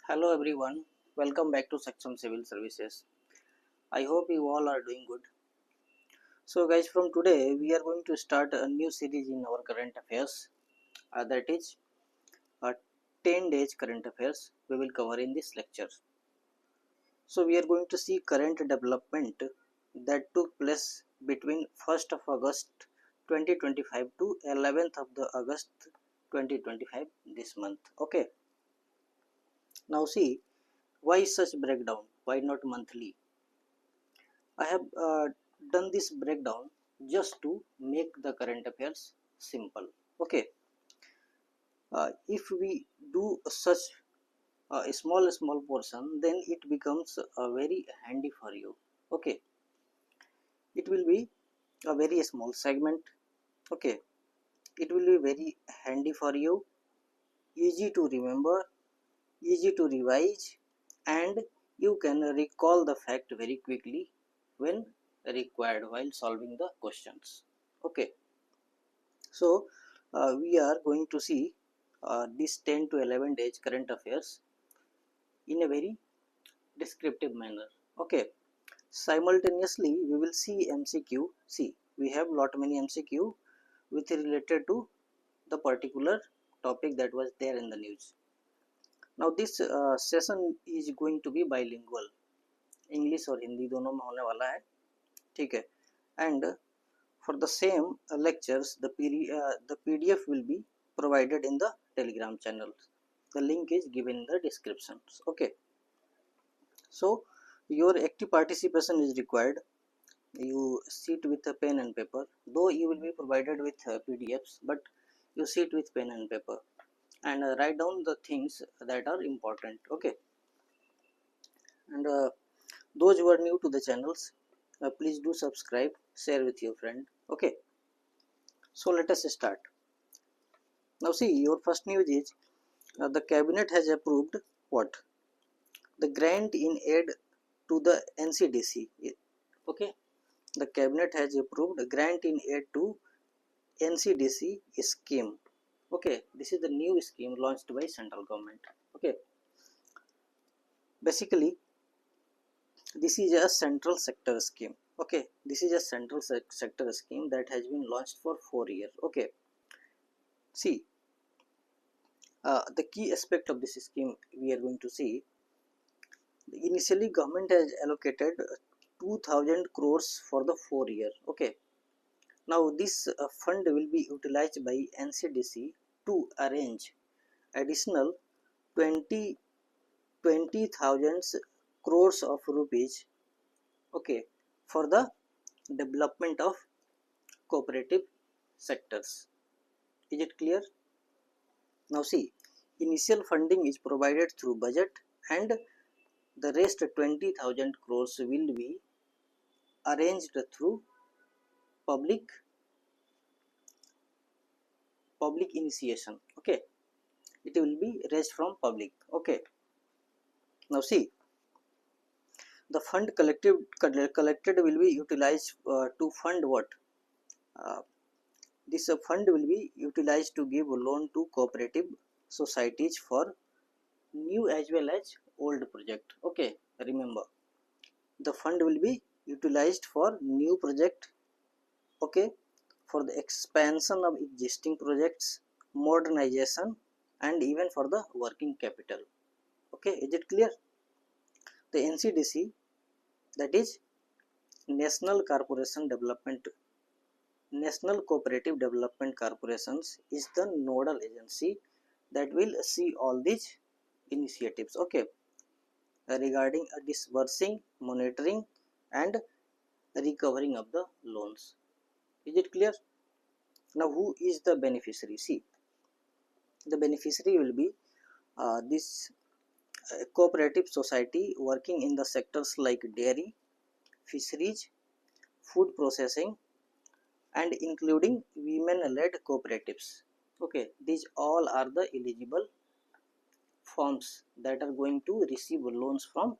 Hello everyone, welcome back to Section Civil Services. I hope you all are doing good. So guys, from today we are going to start a new series in our current affairs, that is 10 days current affairs we will cover in this lecture. So we are going to see current development that took place between 1st of August 2025 to 11th of the August 2025 this month. Okay. Now see, why such breakdown? Why not monthly? I have done this breakdown just to make the current affairs simple. Okay, if we do such a small portion, then it becomes very handy for you. Okay, it will be a very small segment. Okay, it will be very handy for you, easy to remember, easy to revise, and you can recall the fact very quickly when required while solving the questions. Okay, so we are going to see this 10 to 11 days current affairs in a very descriptive manner. Okay, simultaneously we will see MCQ. See, we have lot many MCQ with related to the particular topic that was there in the news. Now this session is going to be bilingual, English और हिंदी दोनों में होने वाला है. ठीक है, and for the same lectures the PDF will be provided in the Telegram channel. The link is given in the description. Okay, so your active participation is required. You sit with a pen and paper, though you will be provided with PDFs, but you sit with pen and paper and write down the things that are important. Okay, and those who are new to the channels, please do subscribe, share with your friend. Okay, so let us start. Now see, your first news is the cabinet has approved what? The grant in aid to the NCDC. Okay, the cabinet has approved a grant in aid to NCDC scheme. Okay, this is the new scheme launched by central government. Okay, basically this is a central sector scheme. Okay, this is a central sector scheme that has been launched for 4 years. Okay, see, the key aspect of this scheme we are going to see. Initially government has allocated 2000 crores for the 4 year. Okay, now this fund will be utilized by NCDC to arrange additional 20,000 crores of rupees. Okay, for the development of cooperative sectors. Is it clear? Now see, initial funding is provided through budget and the rest 20,000 crores will be arranged through public initiation. Okay, it will be raised from public. Okay, now see, the fund collected will be utilized to fund what? This fund will be utilized to give loan to cooperative societies for new as well as old project. Okay, remember, the fund will be utilized for new project. Okay, for the expansion of existing projects, modernization, and even for the working capital. Okay, is it clear? The NCDC, that is National Cooperative Development Corporations, is the nodal agency that will see all these initiatives. Okay, regarding disbursing, monitoring, and recovering of the loans. Is it clear? Now who is the beneficiary? See, the beneficiary will be this cooperative society working in the sectors like dairy, fisheries, food processing, and including women-led cooperatives. Okay, these all are the eligible firms that are going to receive loans from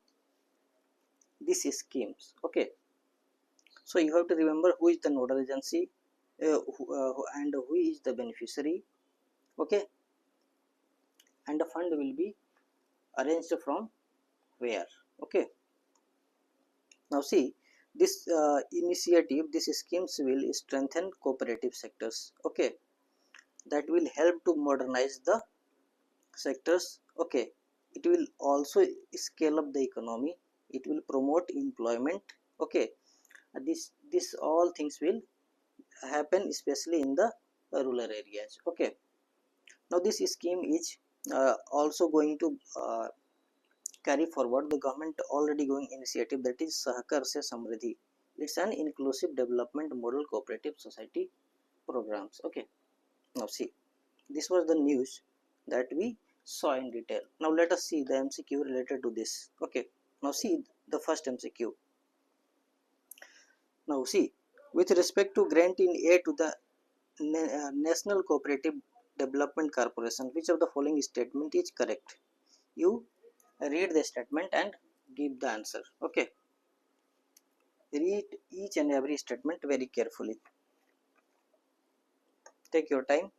these schemes. Okay, so you have to remember who is the nodal agency and who is the beneficiary. Okay, and the fund will be arranged from where? Okay. Now see, this initiative, these schemes will strengthen cooperative sectors. Okay, that will help to modernize the sectors. Okay, it will also scale up the economy. It will promote employment. Okay, this all things will happen especially in the rural areas. Okay, now this scheme is also going to carry forward the government already going initiative, that is Sahakar Se Samriddhi. It's an inclusive development model cooperative society programs. Okay, now see, this was the news that we saw in detail. Now let us see the MCQ related to this. Okay, now see the first MCQ. Now see, with respect to grant in aid to the National Cooperative Development Corporation, which of the following statement is correct? You read the statement and give the answer. Okay, read each and every statement very carefully. Take your time.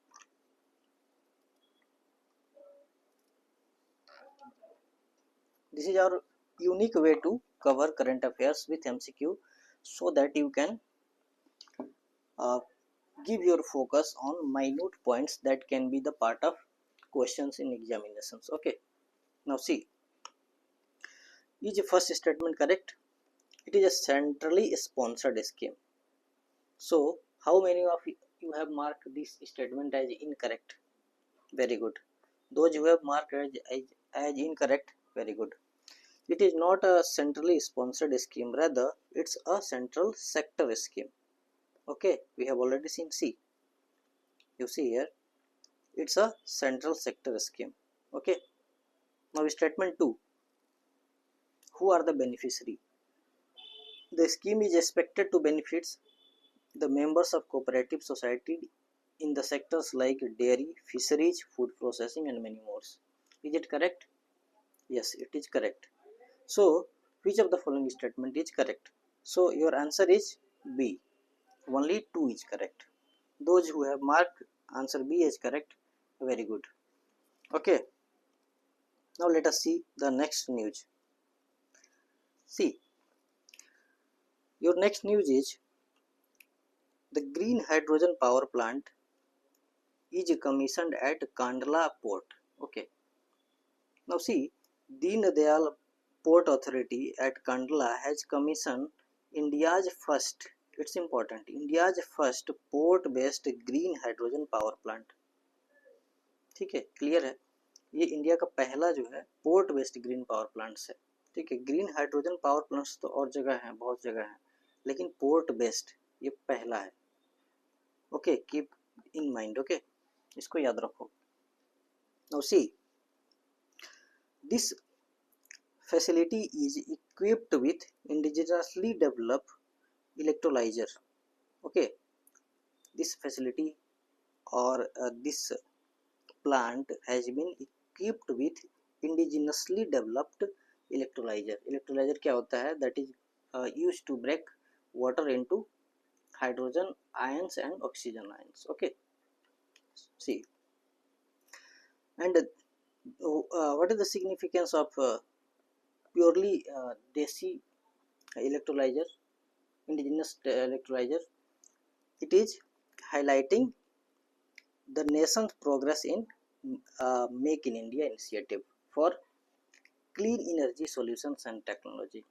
This is our unique way to cover current affairs with MCQ, so that you can give your focus on minute points that can be the part of questions in examinations. Okay, now see, is the first statement correct? It is a centrally sponsored scheme. So how many of you have marked this statement as incorrect? Very good. Those who have marked as incorrect, very good. It is not a centrally sponsored scheme, rather it's a central sector scheme. Okay, we have already seen C. You see here, it's a central sector scheme. Okay, now statement 2. Who are the beneficiary? The scheme is expected to benefit the members of cooperative society in the sectors like dairy, fisheries, food processing and many more. Is it correct? Yes, it is correct. So which of the following statement is correct? So your answer is B. Only 2 is correct. Those who have marked answer B is correct, very good. Okay, now let us see the next news. See, your next news is the green hydrogen power plant is commissioned at Kandla port. Okay, now see, Deen Dayal Port Authority at Kandla has commissioned India's first, it's important, India's first port based green hydrogen power plant. ठीक है, clear है? ये India का पहला जो है port based green power plants है. ठीक है, ग्रीन हाइड्रोजन पावर प्लांट्स तो और जगह हैं, बहुत जगह हैं, लेकिन पोर्ट बेस्ड ये पहला है. Okay, keep in mind. Okay, इसको याद रखो. Now see, this facility is equipped with indigenously developed electrolyzer. Okay, this facility or this plant has been equipped with indigenously developed electrolyzer. Electrolyzer क्या होता है? That is used to break water into hydrogen ions and oxygen ions. Okay, see, and what is the significance of purely desi electrolyzer, indigenous electrolyzer? It is highlighting the nation's progress in Make in India initiative for clean energy solutions and technology.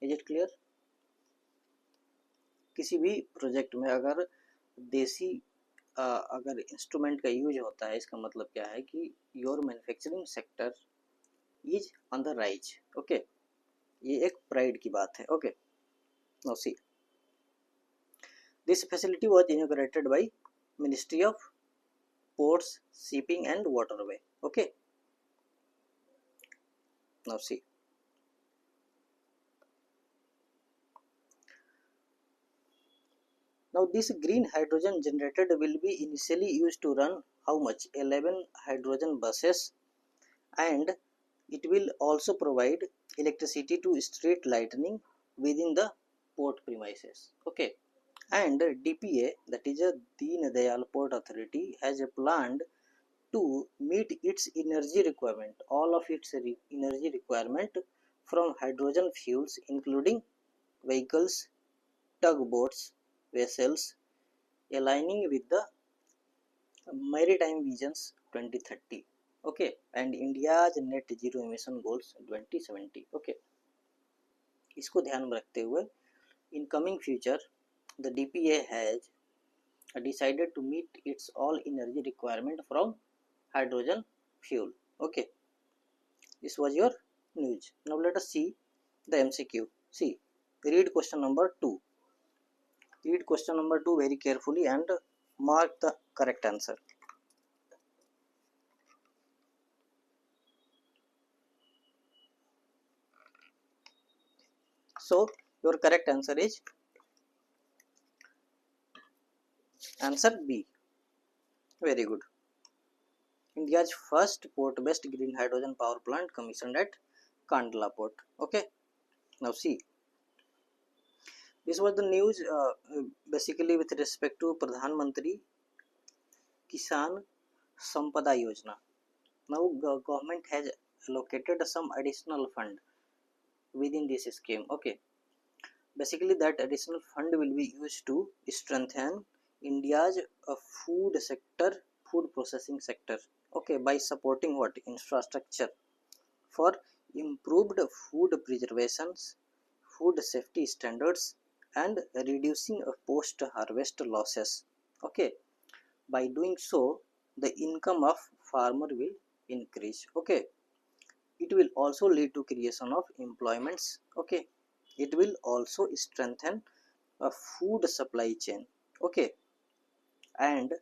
Is it clear? किसी भी project में अगर देसी अगर instrument का use होता है, इसका मतलब क्या है कि your manufacturing sector is on the rise. Okay, ये एक प्राइड की बात है. Okay, now C, this facility was inaugurated bye ministry of ports, shipping and waterway. Okay, now C, now this green hydrogen generated will be initially used to run how much? 11 hydrogen buses, and it will also provide electricity to street lighting within the port premises. Okay, and DPA, that is a Deen Dayal Port Authority, has planned to meet its energy requirement, all of its energy requirement from hydrogen fuels, including vehicles, tugboats, vessels, aligning with the maritime visions 2030. Okay, and India's net zero emission goals 2070. Okay, इसको ध्यान में रखते हुए in coming future the DPA has decided to meet its all energy requirement from hydrogen fuel. Okay, this was your news. Now let us see the MCQ. See, read question number 2. Read question number 2 very carefully and mark the correct answer. So your correct answer is answer B. Very good. India's first port-based green hydrogen power plant commissioned at Kandla port. Okay. Now see. This was the news basically with respect to Pradhan Mantri Kisan Sampada Yojana. Now government has allocated some additional fund within this scheme. Okay. Basically that additional fund will be used to strengthen India's food sector, food processing sector. Okay, by supporting what infrastructure for improved food preservations, food safety standards, and reducing post harvest losses. Okay, by doing so the income of farmer will increase. Okay, it will also lead to creation of employments. Okay, it will also strengthen a food supply chain. Okay, and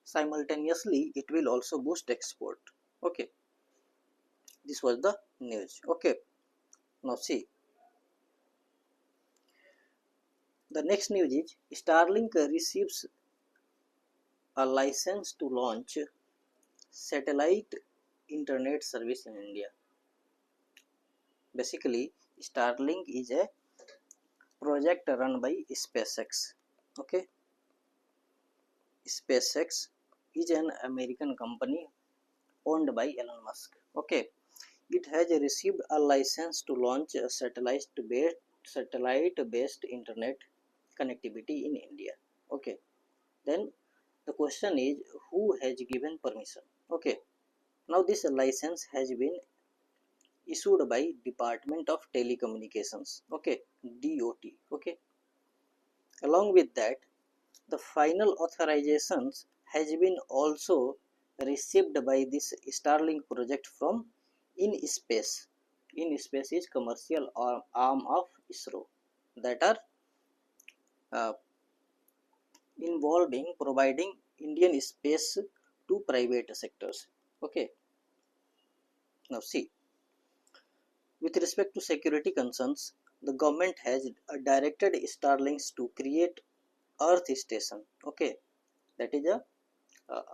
simultaneously it will also boost export. Okay, this was the news. Okay, now see, the next news is Starlink receives a license to launch satellite internet service in India. Basically Starlink is a project run by SpaceX. Okay, SpaceX is an American company owned by Elon Musk. Okay, it has received a license to launch a satellite-based internet connectivity in India. Okay, then the question is who has given permission? Okay, now this license has been issued by Department of Telecommunications. Okay, DOT. Okay, along with that the final authorizations has been also received by this Starlink project from InSpace. InSpace is commercial arm of ISRO that are uh, involving providing Indian space to private sectors. Okay, now see, with respect to security concerns, the government has directed Starlinks to create Earth station. Okay, that is a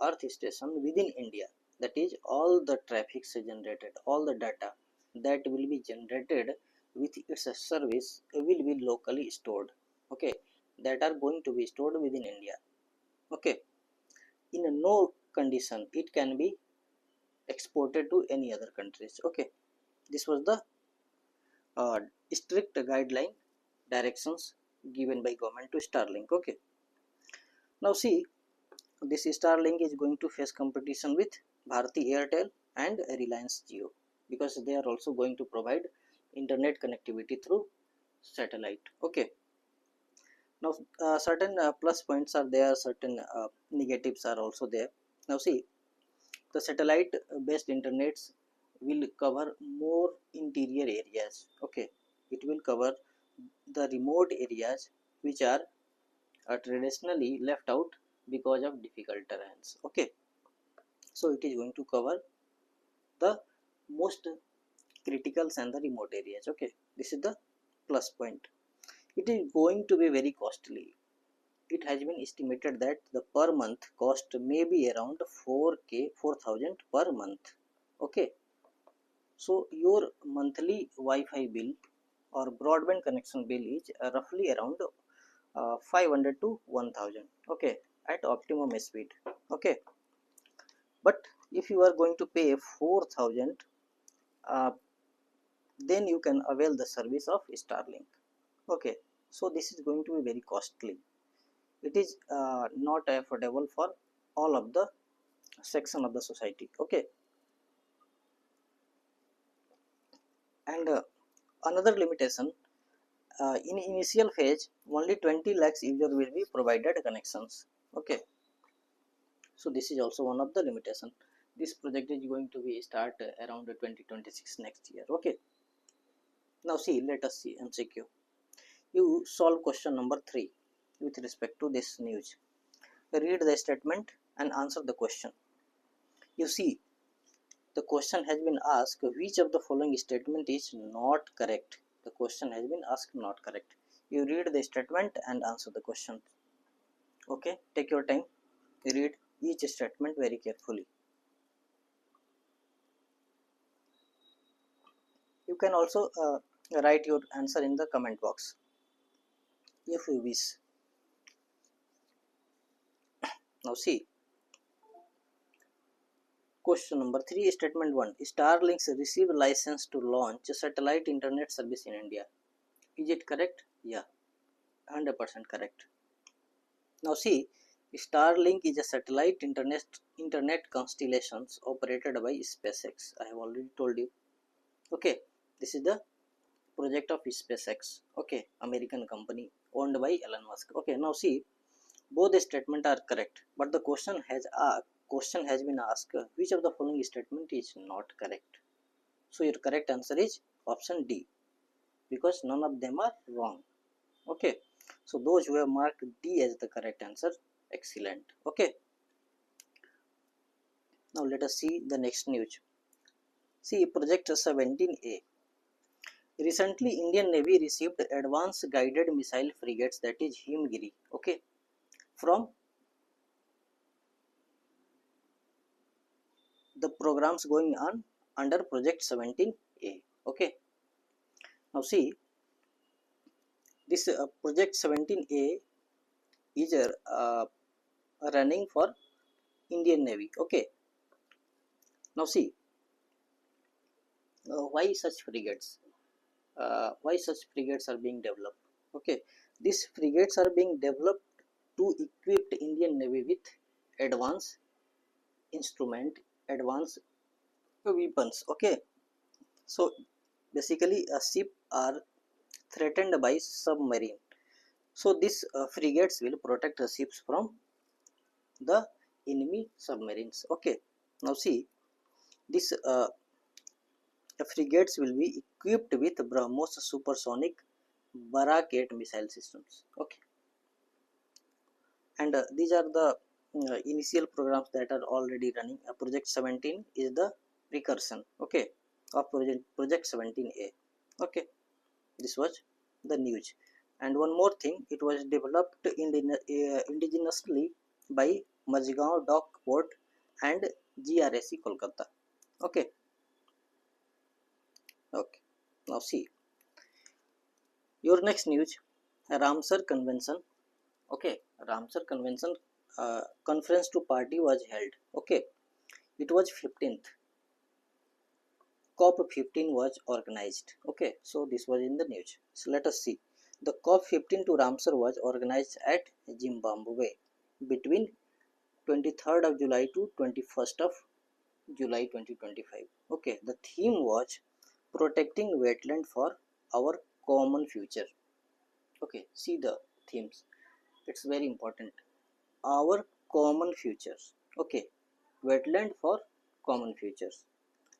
Earth station within India. That is all the traffic generated, all the data that will be generated with its service will be locally stored. Okay, that are going to be stored within India. Okay, in no condition it can be exported to any other countries. Okay, this was the uh, strict guideline directions given by government to Starlink. Okay, now see, this Starlink is going to face competition with Bharti Airtel and Reliance Jio because they are also going to provide internet connectivity through satellite. Okay, now certain plus points are there, certain negatives are also there. Now see, the satellite based internets will cover more interior areas. Okay, it will cover the remote areas which are traditionally left out because of difficult terrains. Okay, so it is going to cover the most criticals and the remote areas. Okay, this is the plus point. It is going to be very costly. It has been estimated that the per month cost may be around 4,000 per month. Okay, so your monthly Wi-Fi bill or broadband connection bill is roughly around 500 to 1000. Okay, at optimum speed. Okay, But if you are going to pay 4,000, then you can avail the service of Starlink. Okay, so this is going to be very costly. It is not affordable for all of the section of the society. Okay, and another limitation, in initial phase only 20 lakhs user will be provided connections. Okay, so this is also one of the limitation. This project is going to be start around 2026 next year. Okay, now see, let us see MCQ. You solve question number 3 with respect to this news. Read the statement and answer the question. You see, the question has been asked, which of the following statement is not correct? The question has been asked not correct. You read the statement and answer the question. Okay, take your time, read each statement very carefully. You can also write your answer in the comment box if you wish. Now see, question number 3, statement 1. Starlinks receive license to launch satellite internet service in India. Is it correct? Yeah, 100% correct. Now see, Starlink is a satellite internet constellations operated by SpaceX. I have already told you. Okay, this is the project of SpaceX. Okay, American company owned by Elon Musk. Okay, now see, both the statements are correct, but the question has been asked, which of the following statement is not correct? So your correct answer is option D, because none of them are wrong. Okay, so those who have marked D as the correct answer, excellent. Okay, now let us see the next news. See, project 17A. Recently, Indian Navy received advanced guided missile frigates, that is Himgiri, okay, from the programs going on under project 17A. Okay, now see, this project 17A is running for Indian Navy. Okay, now see, why such frigates? Why such frigates are being developed? Okay, these frigates are being developed to equip Indian Navy with advanced instrument, advanced weapons. Okay, so basically a ship are threatened by submarine, so these frigates will protect the ships from the enemy submarines. Okay, now see, this frigates will be equipped with BrahMos supersonic Barak 8 missile systems. Okay, and these are the initial programs that are already running. Project 17 is the recursion, okay, of project 17A. Okay, this was the news. And one more thing, it was developed indigenously by Majgaon Dock Port and GRSC Kolkata. Okay, okay, now see, your next news, Ramsar Convention. Okay, Ramsar Convention conference to party was held. Okay, it was 15th. COP15 was organized. Okay, so this was in the news. So let us see. The COP15 to Ramsar was organized at Zimbabwe between 23rd of July to 21st of July 2025. Okay, the theme was protecting wetland for our common future. Okay, see the themes. It's very important. Our common futures. Okay, wetland for common futures.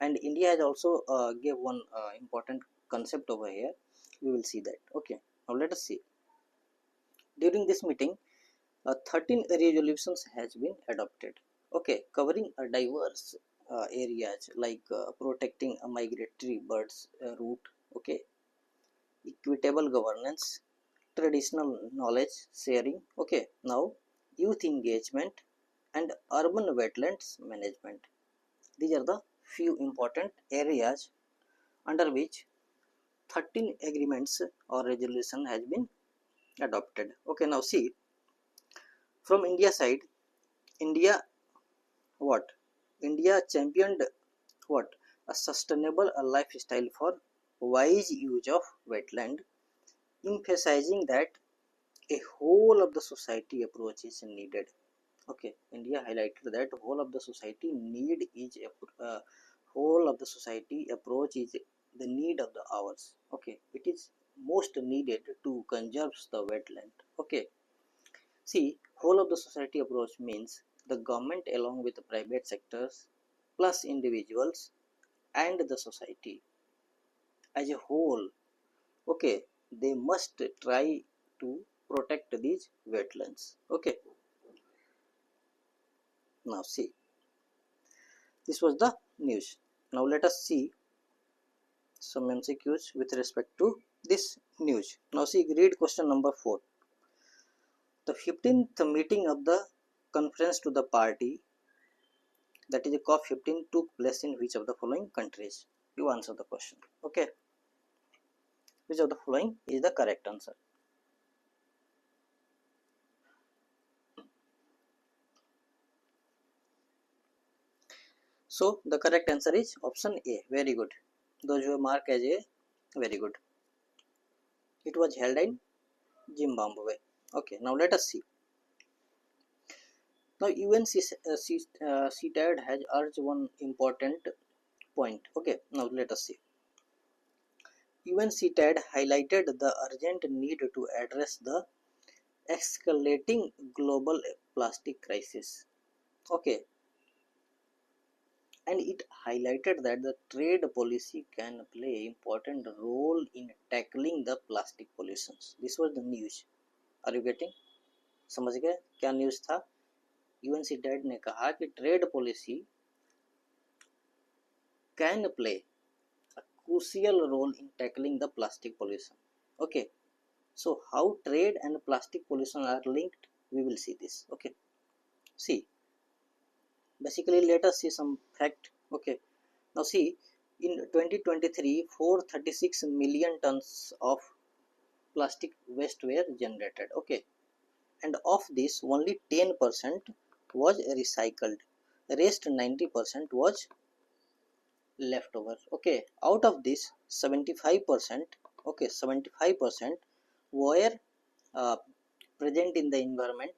And India has also gave one important concept over here. We will see that. Okay, now let us see. During this meeting, 13 resolutions has been adopted. Okay, covering a diverse areas like protecting a migratory birds route. Okay, equitable governance, traditional knowledge sharing. Okay, now youth engagement and urban wetlands management. These are the few important areas under which 13 agreements or resolution has been adopted. Okay, now see, from India side, India what? India championed what? A sustainable lifestyle for wise use of wetland, emphasizing that a whole of the society approach is needed. Okay, India highlighted that whole of the society need is a whole of the society approach is the need of the hours. Okay, it is most needed to conserve the wetland. Okay, see, whole of the society approach means the government along with the private sectors plus individuals and the society as a whole. Okay, they must try to protect these wetlands. Okay, now see, this was the news. Now let us see some MCQs with respect to this news. Now see, read question number 4. The 15th meeting of the conference to the party, that is a COP15, took place in which of the following countries? You answer the question. Okay, which of the following is the correct answer? So the correct answer is option A. Very good. Those who mark as A, very good. It was held in Zimbabwe. Okay, now let us see. Now UNCTAD has urged one important point. Okay, now let us see. UNCTAD highlighted the urgent need to address the escalating global plastic crisis. Okay, and it highlighted that the trade policy can play important role in tackling the plastic pollutions. This was the news. Are you getting? समझ गए क्या news था? यूएनसीटेड ने कहा कि trade policy can play a crucial role in tackling the plastic pollution. Okay, so how trade and plastic pollution are linked, we will see this. Okay, see, basically let us see some fact. Okay, now see, in 2023 436 million tons of plastic waste were generated. Okay, and of this only 10% was recycled, rest 90% was leftover. Okay, out of this 75%, okay, 75% were uh, present in the environment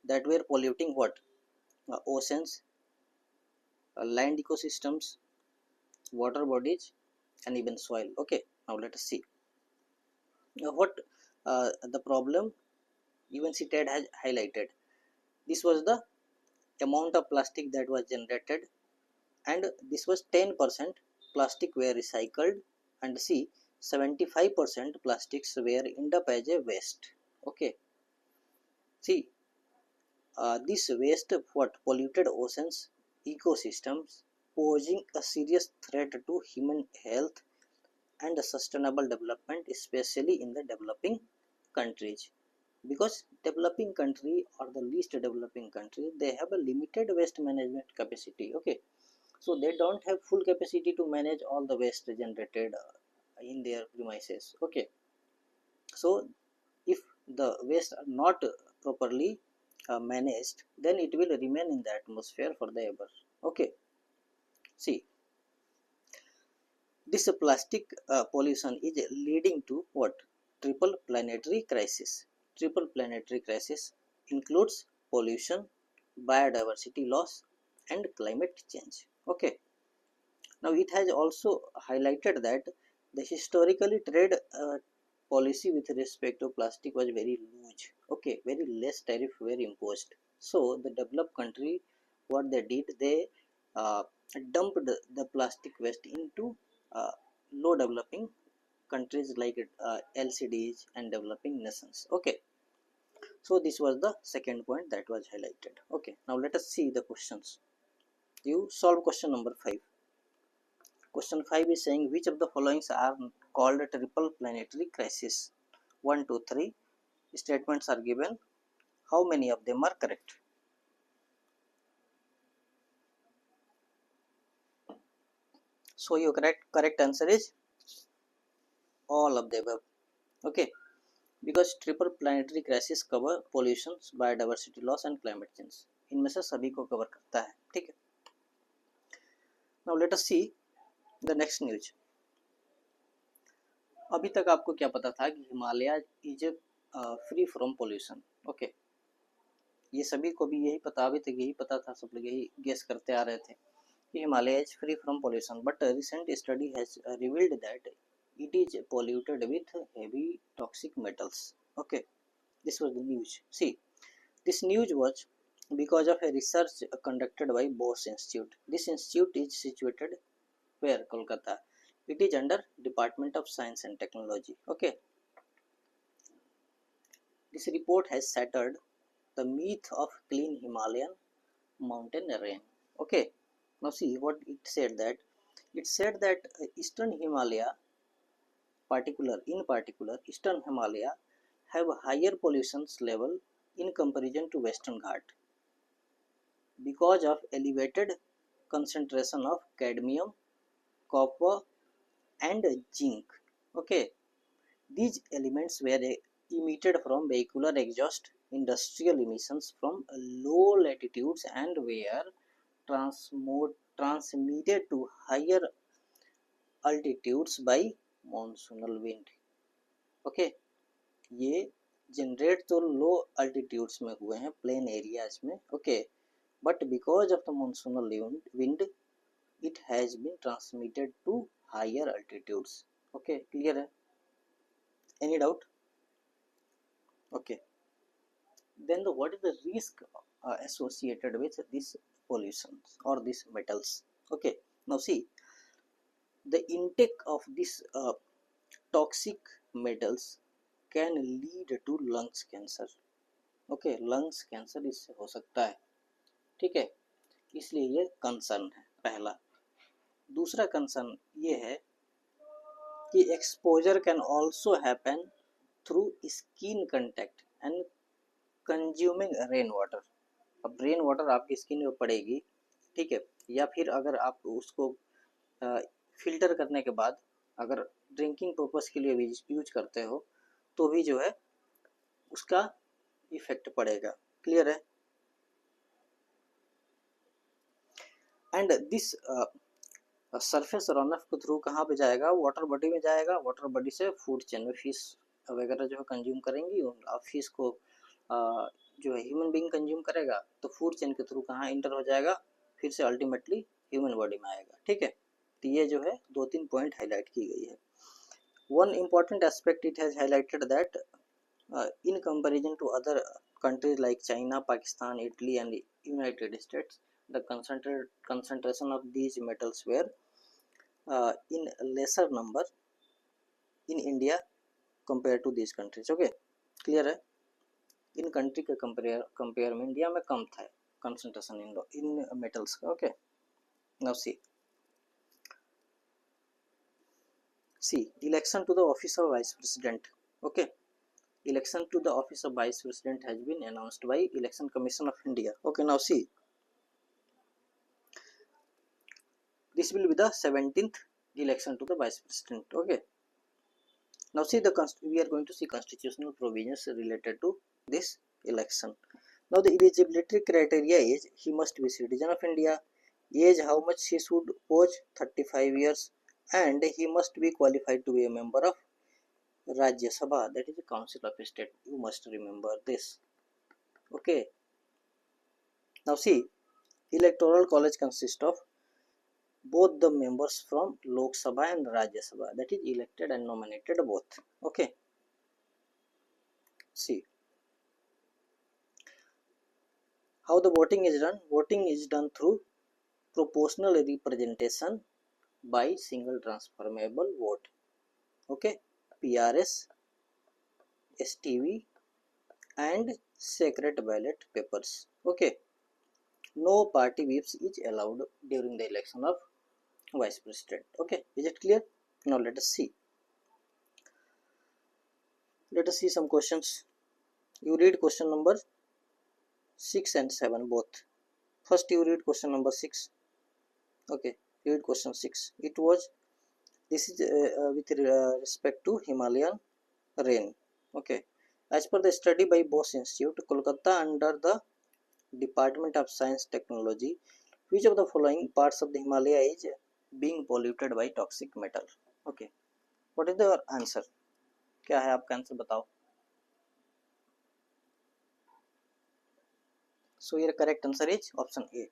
that were polluting what? Oceans, land ecosystems, water bodies, and even soil. Okay, now let us see what the problem UNCTAD has highlighted. This was the amount of plastic that was generated, and this was 10% plastic were recycled, and see, 75% plastics were end up as a waste. Okay, see, this waste what polluted oceans, ecosystems, posing a serious threat to human health and sustainable development, especially in the developing countries. Because developing country or the least developing country, they have a limited waste management capacity. Okay, so they don't have full capacity to manage all the waste generated in their premises. Okay, so if the waste are not properly managed, then it will remain in the atmosphere for the ever. Okay, see, this plastic pollution is leading to what? Triple planetary crisis. Triple planetary crisis includes pollution, biodiversity loss, and climate change. Okay, now it has also highlighted that the historically trade policy with respect to plastic was very loose. Okay, very less tariff were imposed. So the developed country, what they did, they uh, dumped the plastic waste into uh, low developing countries like LCDs and developing nations. Okay, so this was the second point that was highlighted. Okay, now let us see the questions. You solve question number 5. Question 5 is saying which of the following are called a triple planetary crisis? 1, 2, 3 statements are given. How many of them are correct? So your correct answer is all of the above. Okay, because triple planetary crisis cover pollution, biodiversity loss and climate change. इनमें से सभी को cover करता है. ठीक है. Now let us see the next news. अभी तक आपको क्या पता था कि Himalaya is free from pollution. Okay, ये सभी को भी यही पता, अभी तक यही पता था, सब लोग यही गेस करते आ रहे थे कि Himalaya is free from pollution, but recent study has revealed that it is polluted with heavy toxic metals. Okay, this was the news. See, this news was because of a research conducted by Bose Institute. This institute is situated where? Kolkata. It is under Department of Science and Technology. Okay, this report has shattered the myth of clean Himalayan mountain rain. Okay, now see what it said, that it said that eastern Himalaya, in particular eastern Himalaya, have higher pollution level in comparison to western Ghat because of elevated concentration of cadmium, copper and zinc. Okay, these elements were emitted from vehicular exhaust, industrial emissions from low latitudes and were transmitted to higher altitudes by monsoonal wind. Okay, ये generate तो low altitudes में हुए हैं, plain areas में. Okay, but because of the monsoonal wind it has been transmitted to higher altitudes. Okay, clear है? Any doubt? Okay, then what is the risk associated with this pollution or these metals? Okay, now see, the intake of this toxic metals can lead to lungs cancer. Okay, lungs cancer इससे हो सकता है. ठीक है, इसलिए ये concern है पहला. दूसरा कंसर्न ये है कि exposure can also happen through skin contact and consuming rain water. अब रेन वाटर आपकी स्किन में पड़ेगी, ठीक है, या फिर अगर आप उसको फिल्टर करने के बाद अगर ड्रिंकिंग पर्पस के लिए भी यूज करते हो तो भी जो है उसका इफेक्ट पड़ेगा. क्लियर है? And this surface run of के थ्रू कहाँ पे जाएगा? वाटर बॉडी में जाएगा. वाटर बॉडी से फूड चेन में फिश वगैरह जो है कंज्यूम करेंगी. फिश को जो है ह्यूमन बीइंग कंज्यूम करेगा, तो फूड चेन के थ्रू कहाँ इंटर हो जाएगा? फिर से अल्टीमेटली ह्यूमन बॉडी में आएगा. ठीक है, तो ये जो है 2-3 पॉइंट हाईलाइट की गई है. One important aspect it has highlighted that in comparison to other countries like China, Pakistan, Italy and United States, the concentration of these metals were in lesser number in India compared to these countries. Okay, clear है? इन country के compare में India में कम था concentration इन metals का. Okay, now see election to the office of vice president. ओके, election to the office of vice president has been announced by election commission of India. Okay, now see, this will be the 17th election to the vice president. Okay, now see, we are going to see constitutional provisions related to this election. Now the eligibility criteria is he must be citizen of India, age how much he should pose 35 years, and he must be qualified to be a member of Rajya Sabha, that is the Council of State. You must remember this. Okay, now see, electoral college consists of both the members from Lok Sabha and Rajya Sabha, that is elected and nominated both. Okay, see how the voting is done. Voting is done through proportional representation by single transferable vote. Okay, PRS, STV and secret ballot papers. Okay, no party whips is allowed during the election of vice president. Okay, is it clear? Now let us see some questions. You read question number 6 and 7 both. First you read question number 6. Okay, read question 6. It was, this is with respect to Himalayan rain. Okay, as per the study by Bose Institute, Kolkata under the Department of Science Technology Which of the following parts of the Himalaya is being polluted by toxic metal? Okay, what is the answer? क्या है आपका answer बताओ. So your correct answer is option A,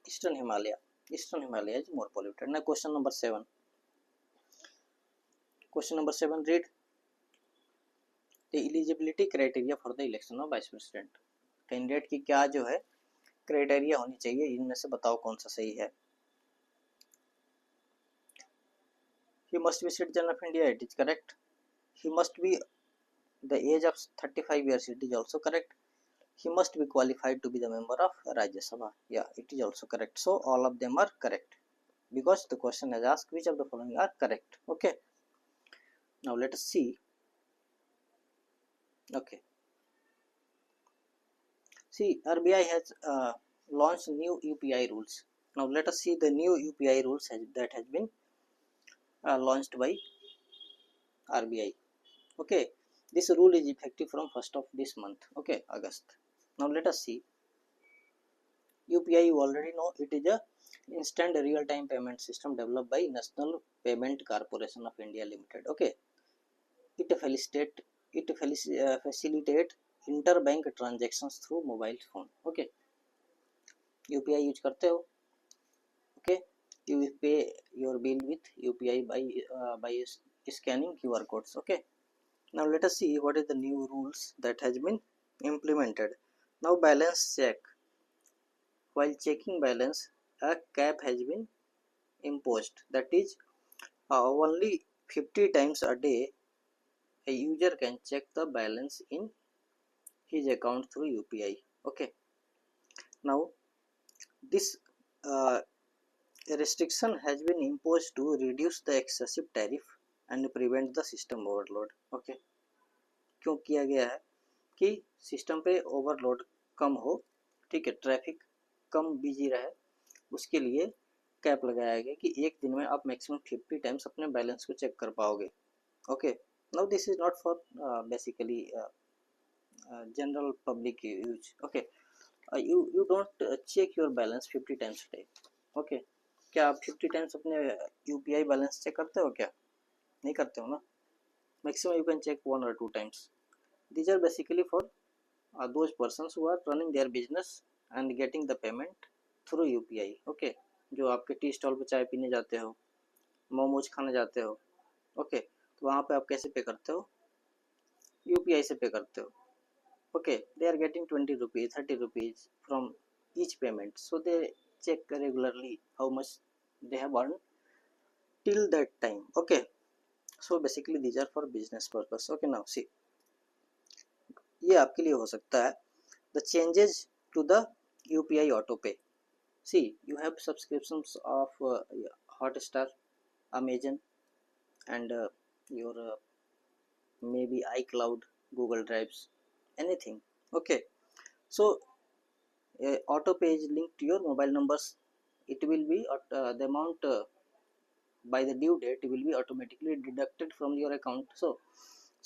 Eastern Himalaya. Eastern Himalaya is more polluted. Now question number 7. Question number 7, read the eligibility criteria for the election of vice president. Candidate की क्या जो है criteria होनी चाहिए, इनमें से बताओ कौन सा सही है. He must be citizen of India, it is correct. He must be the age of 35 years, it is also correct. He must be qualified to be the member of Rajya Sabha, yeah, it is also correct. So all of them are correct because the question has asked which of the following are correct. Okay, now let us see. Okay, see, RBI has launched new UPI rules. Now let us see the new UPI rules that has been launched by RBI. Okay, this rule is effective from 1st of this month. Okay, August. Now let us see. UPI, you already know, it is a instant real-time payment system developed by National Payment Corporation of India Limited. Okay, it facilitate interbank transactions through mobile phone. Okay, UPI use करते हो. Okay, you will pay your bill with UPI by scanning QR codes. Okay, now let us see what is the new rules that has been implemented. Now balance check. While checking balance, a cap has been imposed, that is only 50 times a day a user can check the balance in his account through UPI. Okay, now this restriction has been imposed to reduce the excessive tariff and prevent the system overload. Okay, क्यों किया गया है कि system पे overload कम हो, ठीक है, traffic कम busy रहे, उसके लिए कैप लगाया गया कि एक दिन में आप मैक्सिमम 50 टाइम्स अपने बैलेंस को चेक कर पाओगे. Okay, now this is not for basically general public use. Okay, you don't check your balance 50 times a day. Okay, क्या आप 50 टाइम्स अपने UPI बैलेंस चेक करते हो? क्या नहीं करते हो ना. Maximum you can check 1 or 2 times. These are basically for those persons who are running their business and getting the payment through UPI. Okay, जो आपके टी स्टॉल पे चाय पीने जाते हो, मोमोज खाने जाते हो, ओके, तो वहाँ पे आप कैसे पे करते हो? UPI से पे करते हो. Okay, they are getting 20 rupees, 30 rupees from each payment, so they check regularly how much they have earned till that time. Okay, so basically these are for business purpose. Okay, now see, ये आपके लिए हो सकता है the changes to the UPI auto pay. See, you have subscriptions of Hotstar, Amazon, and your maybe iCloud, Google Drives, anything. Okay, so auto pay is linked to your mobile numbers. It will be the amount by the due date will be automatically deducted from your account. So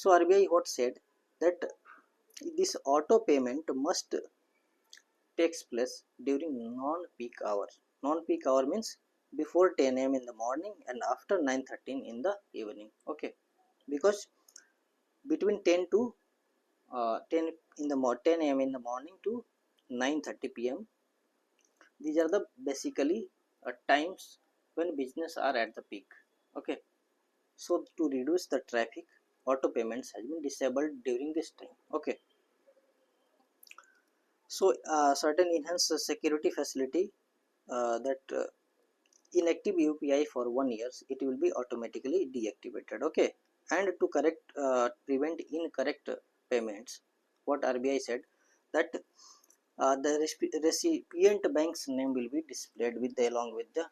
RBI what said that this auto payment must takes place during non-peak hour. Non-peak hour means before 10 a.m. in the morning and after 9:13 in the evening. Okay, because between 10 to 10 in the 10 a.m. in the morning to 9:30 p.m. these are the basically times when business are at the peak. Okay, so to reduce the traffic, auto payments has been disabled during this time. Okay, so certain enhanced security facility that inactive UPI for 1 year, it will be automatically deactivated. Okay, and to prevent incorrect payments, what RBI said that the recipient bank's name will be displayed along with the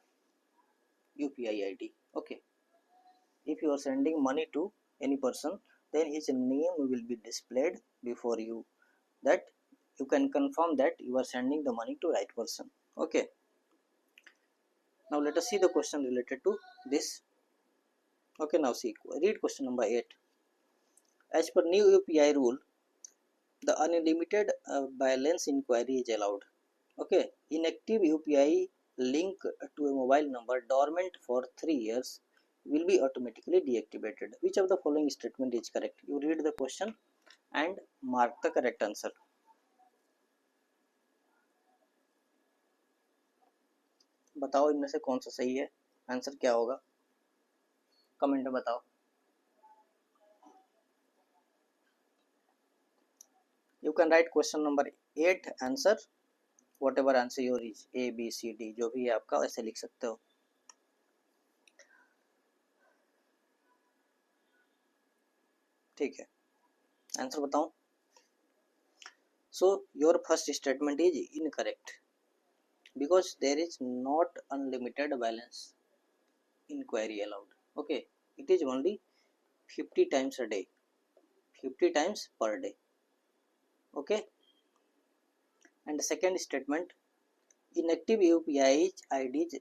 UPI ID. Okay, if you are sending money to any person, then his name will be displayed before you, that you can confirm that you are sending the money to right person. Okay, now let us see the question related to this. Okay, now see, read question number 8. As per new UPI rule, the unlimited balance inquiry is allowed. Okay, inactive UPI link to a mobile number dormant for 3 years will be automatically deactivated. Which of the following statement is correct? You read the question and mark the correct answer. बताओ इनमें से कौन सा सही है, answer क्या होगा, comment में बताओ. You can write question number 8 answer, whatever answer your is, A, B, C, D, जो भी है आपका ऐसे लिख सकते हो. ठीक है, आंसर बताऊं. So your first statement is incorrect because there is not unlimited balance inquiry allowed. Okay, it is only 50 times a day, 50 times per day. Okay, and the second statement, inactive UPI IDs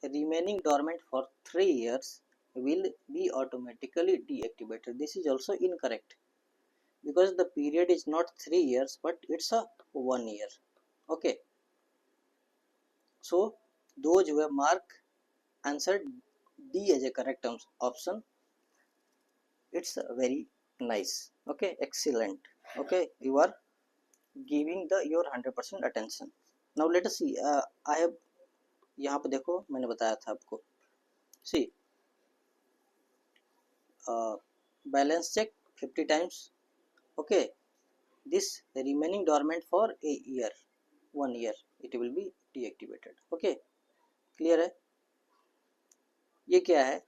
remaining dormant for 3 years will be automatically deactivated. This is also incorrect because the period is not 3 years but it's a 1 year. Okay, so those who have marked answered D as a correct option, it's very nice. Okay, excellent. Okay, you are giving your 100% attention. Now let us see. I have, यहाँ पे देखो मैंने बताया था आपको. See, balance check 50 times. Okay, this remaining dormant for a year, 1 year, it will be deactivated. Okay, clear है. ये क्या है,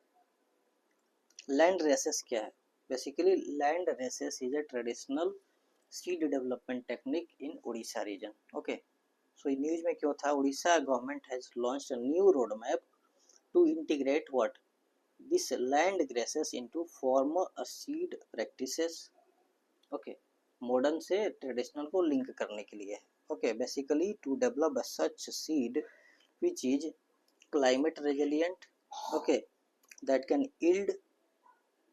land races क्या है? Basically land races is a traditional seed development technique in Odisha region. Okay, so in news में क्यों था, Odisha government has launched a new roadmap to integrate what, this land graces into former seed practices. Okay, modern से traditional को link करने के लिए. Okay, basically to develop such seed which is climate resilient, okay, that can yield,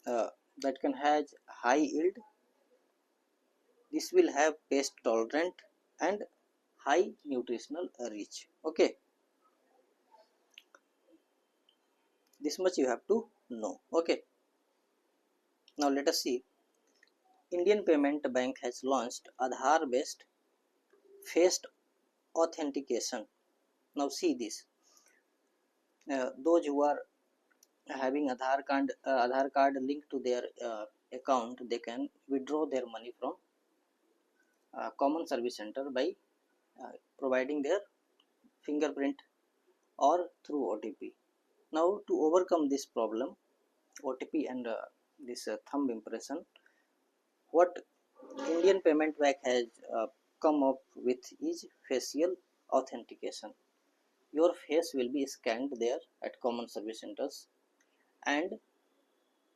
that can have high yield, this will have pest tolerant and high nutritional rich. Okay, this much you have to know. Okay, now let us see. Indian Payment Bank has launched Aadhaar based face authentication. Now see this, those who are having Aadhaar card linked to their account, they can withdraw their money from common service center by providing their fingerprint or through OTP. Now to overcome this problem, OTP and this thumb impression, what Indian Payment Bank has come up with is facial authentication. Your face will be scanned there at common service centers and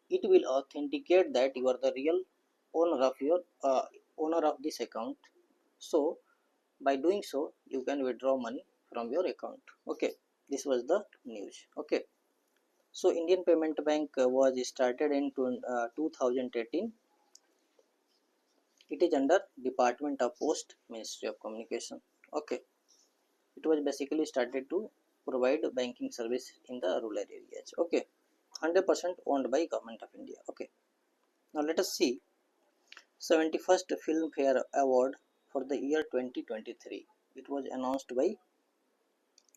it will authenticate that you are the real owner of your owner of this account. So by doing so you can withdraw money from your account. Okay, this was the news. Okay, so Indian Payment Bank was started in 2018. It is under Department of Post, Ministry of Communication. Okay, it was basically started to provide banking service in the rural areas. Okay, 100% owned by Government of India. Okay, now let us see 71st Filmfare Award for the year 2023. It was announced by,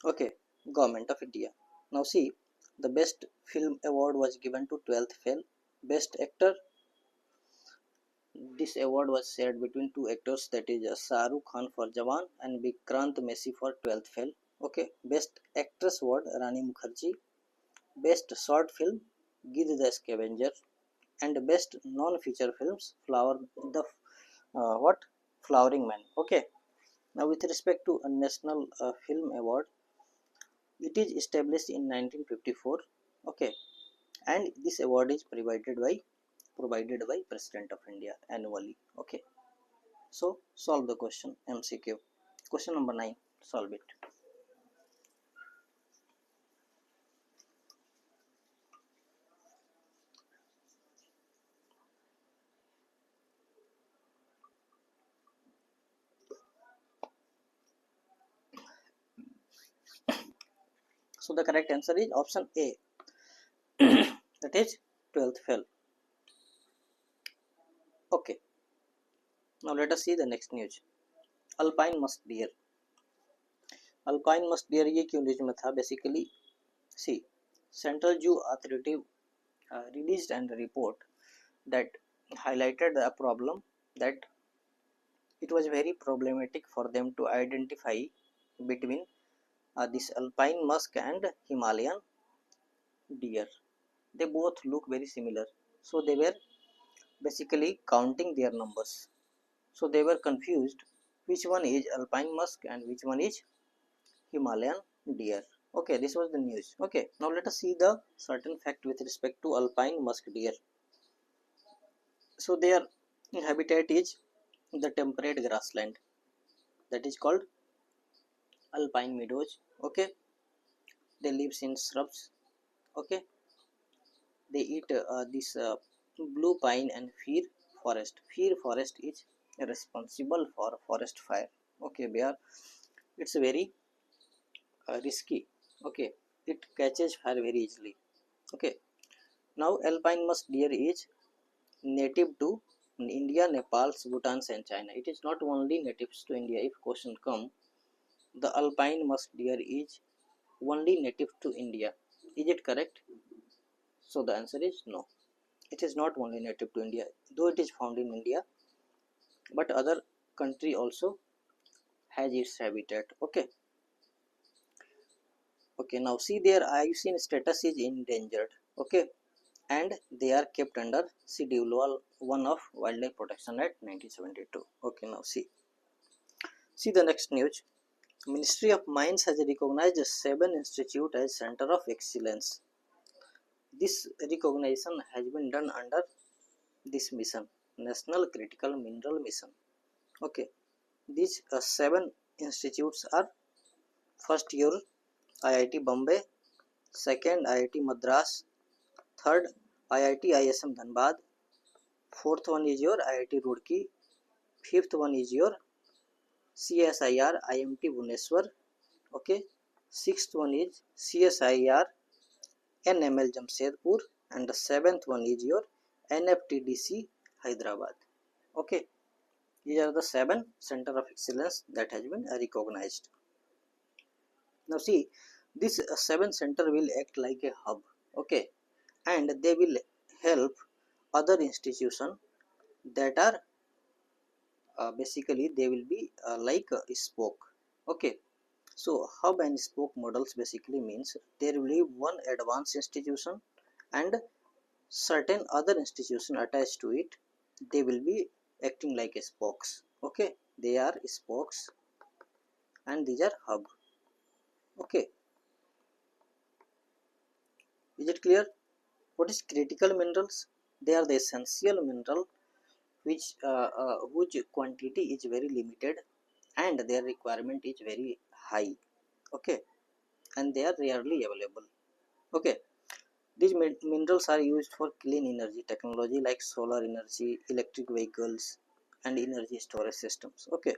okay, Government of India. Now see, the best film award was given to 12th Fail. Best actor, this award was shared between two actors, that is Shah Rukh Khan for Jawan and Vikrant Messi for 12th Fail. Okay, best actress award Rani Mukherjee. Best short film Gid the Scavenger, and best non-feature films Flower the Flowering Man. Okay, now with respect to a national film award, it is established in 1954. Okay, and this award is provided by President of India annually. Okay, so solve the question. MCQ question number 9, solve it. So the correct answer is option A. That is 12th fail. Okay, now let us see the next news. Alpine musk deer. Alpine musk deer ये क्यों news में था? Basically see, central zoo authority released and report that highlighted a problem that it was very problematic for them to identify between this alpine musk and Himalayan deer. They both look very similar, so they were basically counting their numbers. So they were confused which one is alpine musk and which one is Himalayan deer. Okay, this was the news. Okay, now let us see the certain fact with respect to alpine musk deer. So their habitat is the temperate grassland, that is called alpine meadows. Okay, they lives in shrubs. Okay, they eat this blue pine and fir forest. Fir forest is responsible for forest fire. Okay, where it's very risky. Okay, it catches fire very easily. Okay, now alpine musk deer is native to India, Nepal, Bhutan and China. It is not only natives to India. If question come, the alpine musk deer is only native to India. Is it correct? So the answer is no. It is not only native to India, though it is found in India, but other country also has its habitat. Okay. Okay. Now see, their IUCN status is endangered. Okay, and they are kept under Schedule 1 of Wildlife Protection Act 1972. Okay. Now see the next news. Ministry of Mines has recognized 7 institutes as Center of Excellence. This recognition has been done under this mission, National Critical Mineral Mission. Okay, these 7 institutes are: first your IIT Bombay, second IIT Madras, third IIT ISM Dhanbad, fourth one is your IIT Roorkee, fifth one is your CSIR IMT Bhubaneswar. Okay, sixth one is CSIR NML Jamshedpur, and the seventh one is your NFTDC Hyderabad. Okay, these are the 7 Center of Excellence that has been recognized. Now see, this 7 center will act like a hub. Okay, and they will help other institutions that are basically they will be like a spoke. Okay, so hub and spoke models basically means there will be one advanced institution and certain other institution attached to it. They will be acting like a spokes. Okay, they are spokes and these are hub. Okay, is it clear? What is critical minerals? They are the essential mineral whose quantity is very limited and their requirement is very high. Okay, and they are rarely available. Okay, these minerals are used for clean energy technology like solar energy, electric vehicles and energy storage systems. Okay,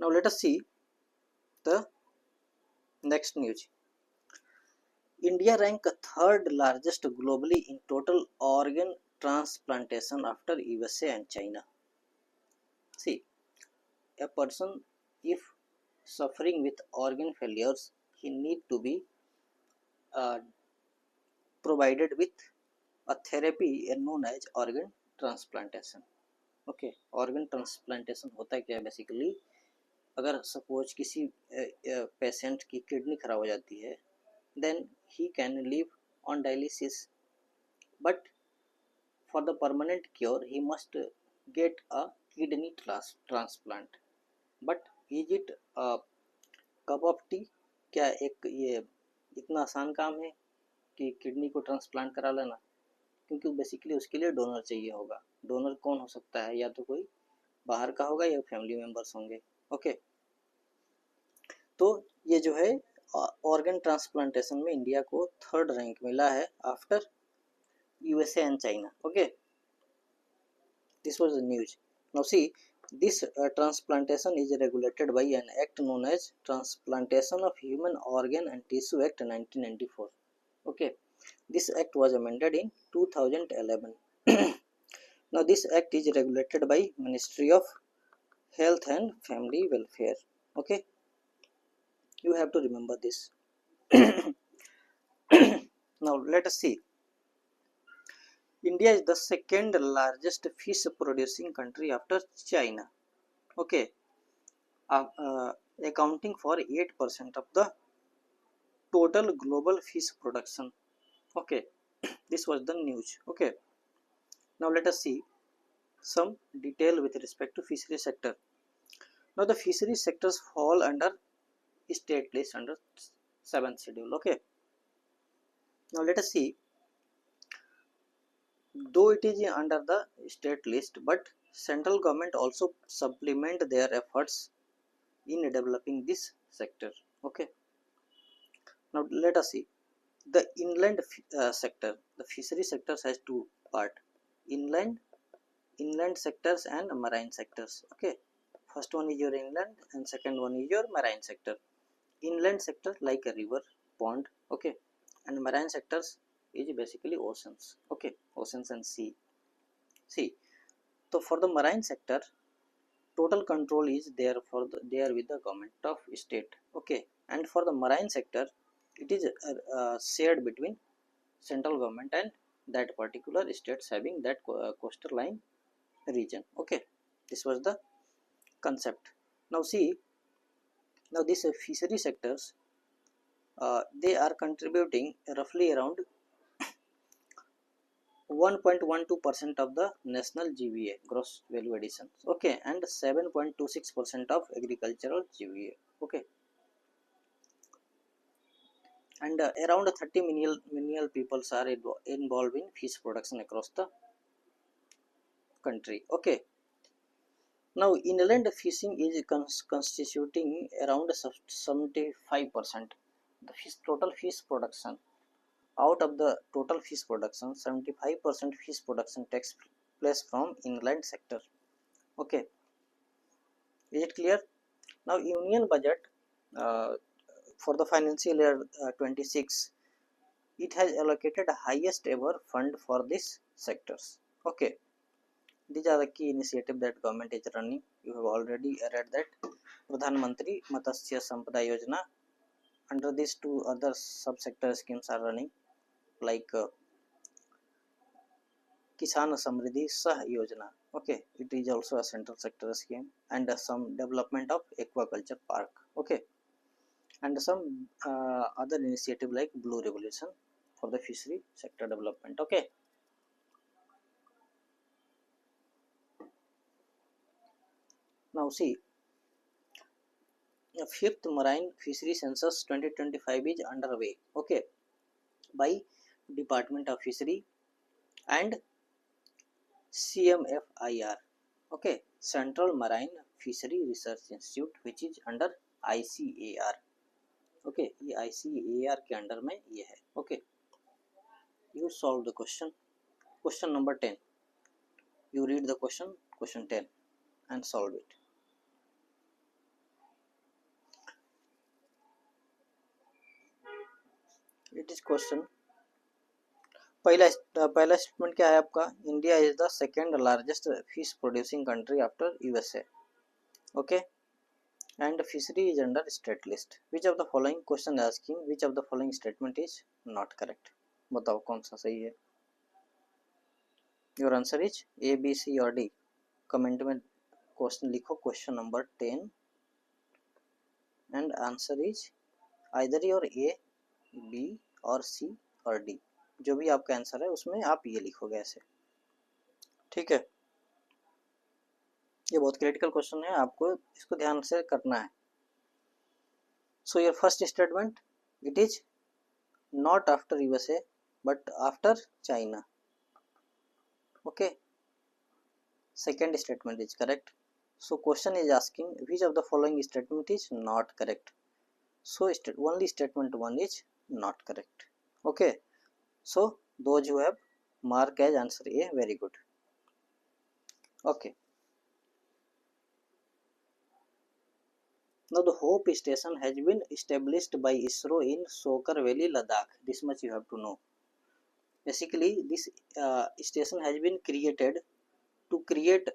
now let us see the next news. India ranked 3rd largest globally in total organ transplantation after USA and China. See, a person if suffering with organ failures, he need to be uh, provided with a therapy known as organ transplantation. Okay, organ transplantation होता है क्या basically? अगर suppose किसी patient की kidney खराब हो जाती है, then he can live on dialysis, but for the permanent cure he must get a kidney transplant. But is it a cup of tea? क्या एक ये इतना आसान काम है कि किडनी को ट्रांसप्लांट करा लेना? क्योंकि बेसिकली उसके लिए डोनर चाहिए होगा. डोनर कौन हो सकता है? या तो कोई बाहर का होगा या फैमिली मेंबर्स होंगे. ओके, तो ये जो है ऑर्गन ट्रांसप्लांटेशन में इंडिया को 3rd रैंक मिला है after USA and China. Okay, this was the news. Now see, This transplantation is regulated by an act known as Transplantation of Human Organ and Tissue Act 1994. Okay, this act was amended in 2011. Now this act is regulated by Ministry of Health and Family Welfare. Okay, you have to remember this. Now let us see. India is the second largest fish producing country after China. Okay, accounting for 8% of the total global fish production. Okay, this was the news. Okay, now let us see some detail with respect to fishery sector. Now the fishery sectors fall under state list under 7th schedule. Okay, now let us see, though it is under the state list, but central government also supplement their efforts in developing this sector. Okay, now let us see the inland sector. The fishery sectors has two part: inland sectors and marine sectors. Okay, first one is your inland and second one is your marine sector. Inland sector like a river, pond. Okay, and marine sectors is basically oceans. Okay, oceans and sea. So for the marine sector, total control is there there with the government of state. Okay, and for the marine sector, it is shared between central government and that particular states having that coastal line region. Okay, this was the concept. Now see, now these fishery sectors, they are contributing roughly around 1.12% of the national GVA, gross value addition. Okay, and 7.26% of agricultural GVA. Okay, and around 30 million people are involved in fish production across the country. Okay, now inland fishing is constituting around 75%. The total fish production, out of the total fish production, 75% fish production takes place from inland sector. Okay, is it clear? Now union budget uh, for the financial year 26, it has allocated highest ever fund for these sectors. Okay, these are the key initiatives that government is running. You have already read that Pradhan Mantri Matsya Sampada Yojana. Under these two other subsector schemes are running, like Kisan Samriddhi Sah Yojana. Okay, it is also a central sector scheme, and some development of aquaculture park. Okay, and some other initiative like Blue Revolution for the fishery sector development. Okay, now see, fifth marine fishery census 2025 is underway. Okay, by Department of Fishery and CMFIR. Okay, Central Marine Fishery Research Institute, which is under ICAR. Okay, ये ICAR के under में ये है. Okay, you solve the question. Question number 10. You read the question 10, and solve it. It is question. पहला statement क्या है आपका? India is the second largest fish producing country after USA. Okay, and fishery is under state list. Which of the following question asking which of the following statement is not correct? बताओ कौन सा सही है? Your answer is A, B, C or D. Comment में question लिखो, question number 10, and answer is either your A, B और C और D. जो भी आपका आंसर है उसमें आप ये लिखोगे ऐसे. ठीक है, ये बहुत क्रिटिकल क्वेश्चन है, आपको इसको ध्यान से करना है. So your first statement, it is not after USA but after China. Okay, second statement is correct. So question is asking which of the following statement is not correct. So only statement 1 is not correct. Okay, so those who have mark as answer A, very good. Okay, Now the Hope station has been established by ISRO in Sokar Valley, Ladakh. This much you have to know. Basically, this station has been created to create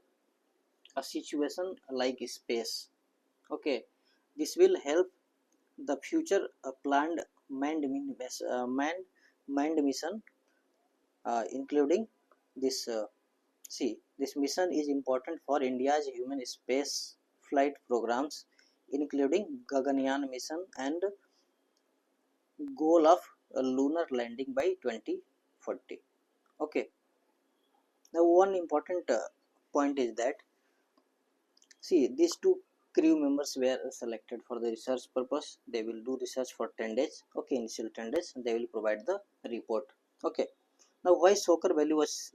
a situation like space. Okay, this will help the future planned manned mission, including this. See, this mission is important for India's human space flight programs, including Gaganyaan mission and goal of a lunar landing by 2040. Okay. Now, one important point is that, see, these two crew members were selected for the research purpose. They will do research for 10 days. Okay, initial 10 days. They will provide the report. Okay. Now, why Soccer Valley was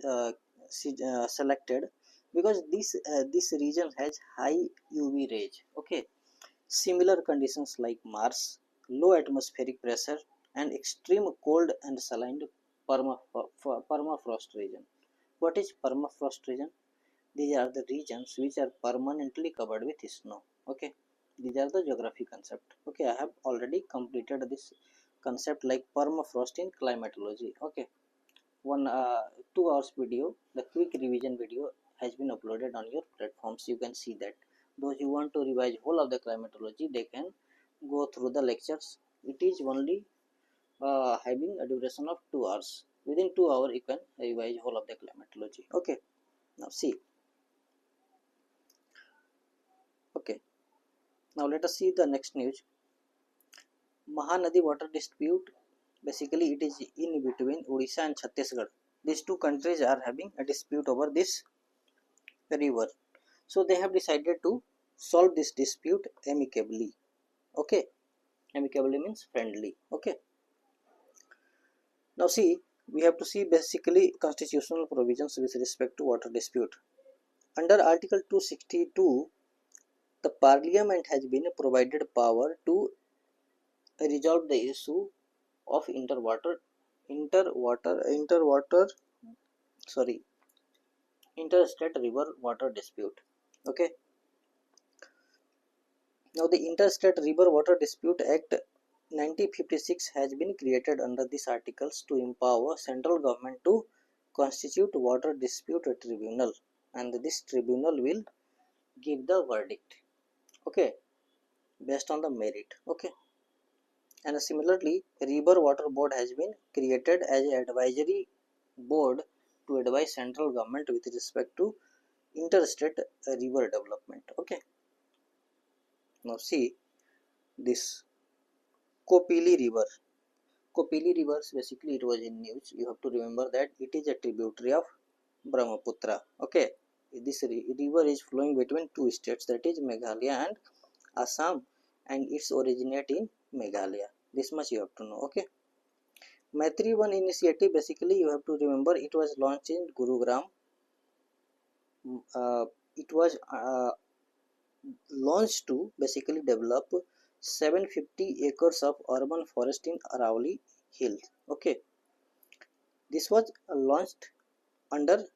selected? Because this region has high UV rays. Okay, similar conditions like Mars, low atmospheric pressure, and extreme cold and saline permafrost region. What is permafrost region? These are the regions which are permanently covered with snow. Okay, these are the geography concept. Okay, I have already completed this concept like permafrost in climatology. Okay, one 2 hours video, the quick revision video has been uploaded on your platforms. You can see that. Those who want to revise whole of the climatology, they can go through the lectures. It is only having a duration of 2 hours. Within 2 hours, you can revise whole of the climatology. Okay, now see. Okay, now let us see the next news. Mahanadi water dispute. Basically, it is in between Odisha and Chhattisgarh. These two countries are having a dispute over this river. So they have decided to solve this dispute amicably. Okay, amicably means friendly. Okay, now see, we have to see basically constitutional provisions with respect to water dispute. Under Article 262, the Parliament has been provided power to resolve the issue of sorry interstate river water dispute. Okay, now the Interstate River Water Dispute Act 1956 has been created under these articles to empower central government to constitute water dispute tribunal, and this tribunal will give the verdict. Okay, based on the merit. Okay, and similarly, River Water Board has been created as an advisory board to advise central government with respect to interstate river development. Okay, now see this Kopili River. Kopili rivers, basically it was in news. You have to remember that it is a tributary of Brahmaputra. Okay, this river is flowing between two states, that is Meghalaya and Assam, and it's originate in Meghalaya. This much you have to know. Okay, Maitri One initiative, basically you have to remember it was launched in Gurugram. It was launched to basically develop 750 acres of urban forest in Aravalli Hills. Okay, this was launched under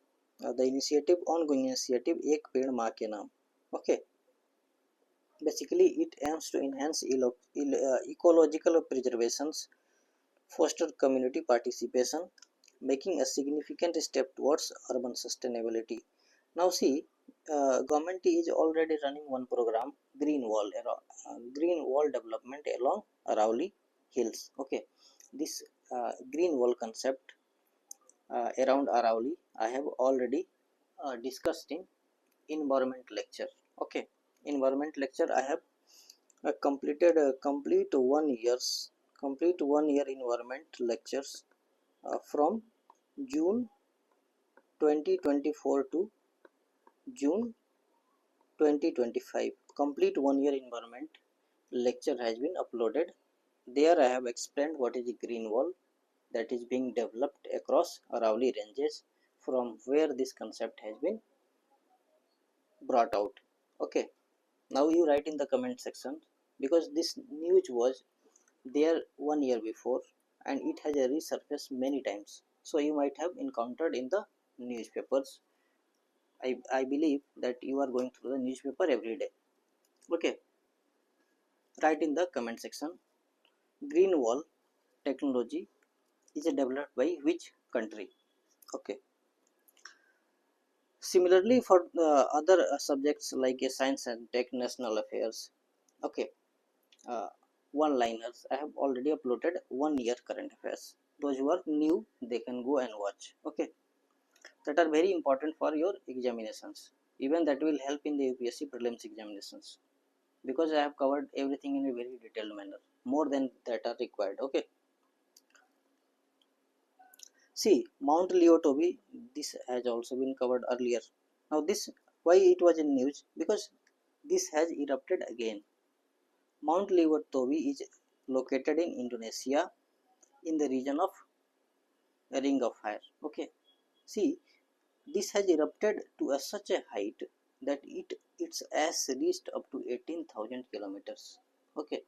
the initiative, ongoing initiative Ek Ped Maa Ke Naam. Okay, basically it aims to enhance ecological preservations, foster community participation, making a significant step towards urban sustainability. Now see, government is already running one program, green wall development along Aravalli Hills. Okay, this green wall concept around Aravalli I have already discussed in environment lecture. Okay, environment lecture I have completed complete 1 year environment lectures from June 2024 to June 2025. Complete 1 year environment lecture has been uploaded. There I have explained what is the green wall that is being developed across Aravalli ranges, from where this concept has been brought out. Okay, now you write in the comment section, because this news was there 1 year before and it has resurfaced many times, so you might have encountered in the newspapers. I believe that you are going through the newspaper every day. Okay, Write in the comment section. Green wall technology is developed by which country? Okay. Similarly, for other subjects like science and tech, national affairs, okay, uh, one liners, I have already uploaded 1 year current affairs. Those who are new, they can go and watch. Okay, that are very important for your examinations. Even that will help in the UPSC prelims examinations, because I have covered everything in a very detailed manner, more than that are required. Okay. See, Mount Leotobi, this has also been covered earlier. Now this, why it was in news? Because this has erupted again. Mount Leotobi is located in Indonesia in the region of Ring of Fire. Okay. See, this has erupted to such a height that its ash reached up to 18,000 kilometers. Okay.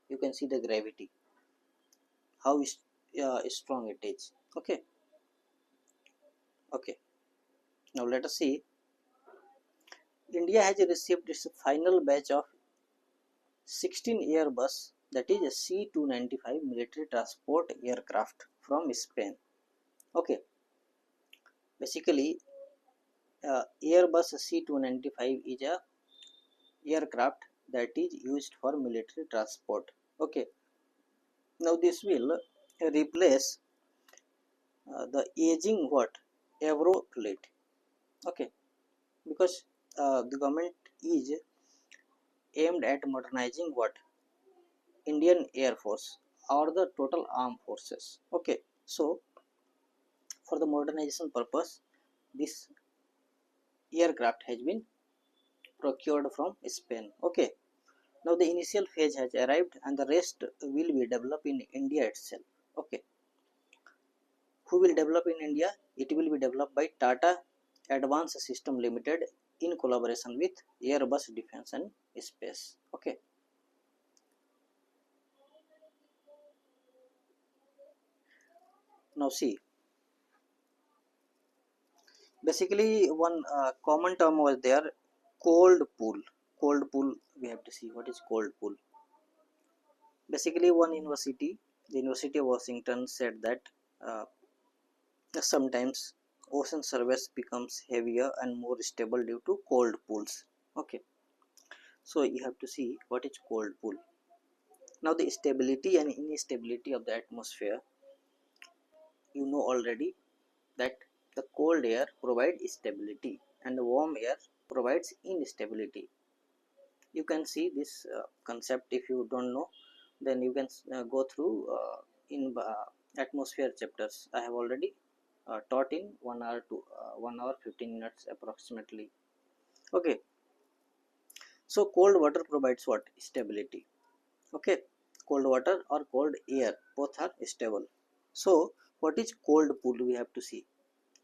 You can see the gravity, how strong it is. Okay. Okay. Now let us see. India has received its final batch of 16 Airbus, that is C-295 military transport aircraft from Spain. Okay, basically Airbus C-295 is a aircraft that is used for military transport. Okay, now this will replace the aging what? Avro fleet. Okay, because the government is aimed at modernizing what? Indian Air Force or the total armed forces. Okay, so for the modernization purpose, this aircraft has been procured from Spain. Okay, now the initial phase has arrived and the rest will be developed in India itself. Okay, who will develop in India? It will be developed by Tata Advanced System Limited in collaboration with Airbus Defence and Space. Okay. Now see, basically one common term was there, cold pool. Cold pool, we have to see what is cold pool. Basically one university, the University of Washington, said that uh, sometimes ocean surface becomes heavier and more stable due to cold pools. Okay, so you have to see what is cold pool. Now the stability and instability of the atmosphere, you know already that the cold air provides stability and the warm air provides instability. You can see this concept. If you don't know, then you can go through in atmosphere chapters. I have already taught in 1 hour to 1 hour 15 minutes approximately. Okay, so cold water provides what? Stability. Okay, cold water or cold air, both are stable. So what is cold pool? We have to see.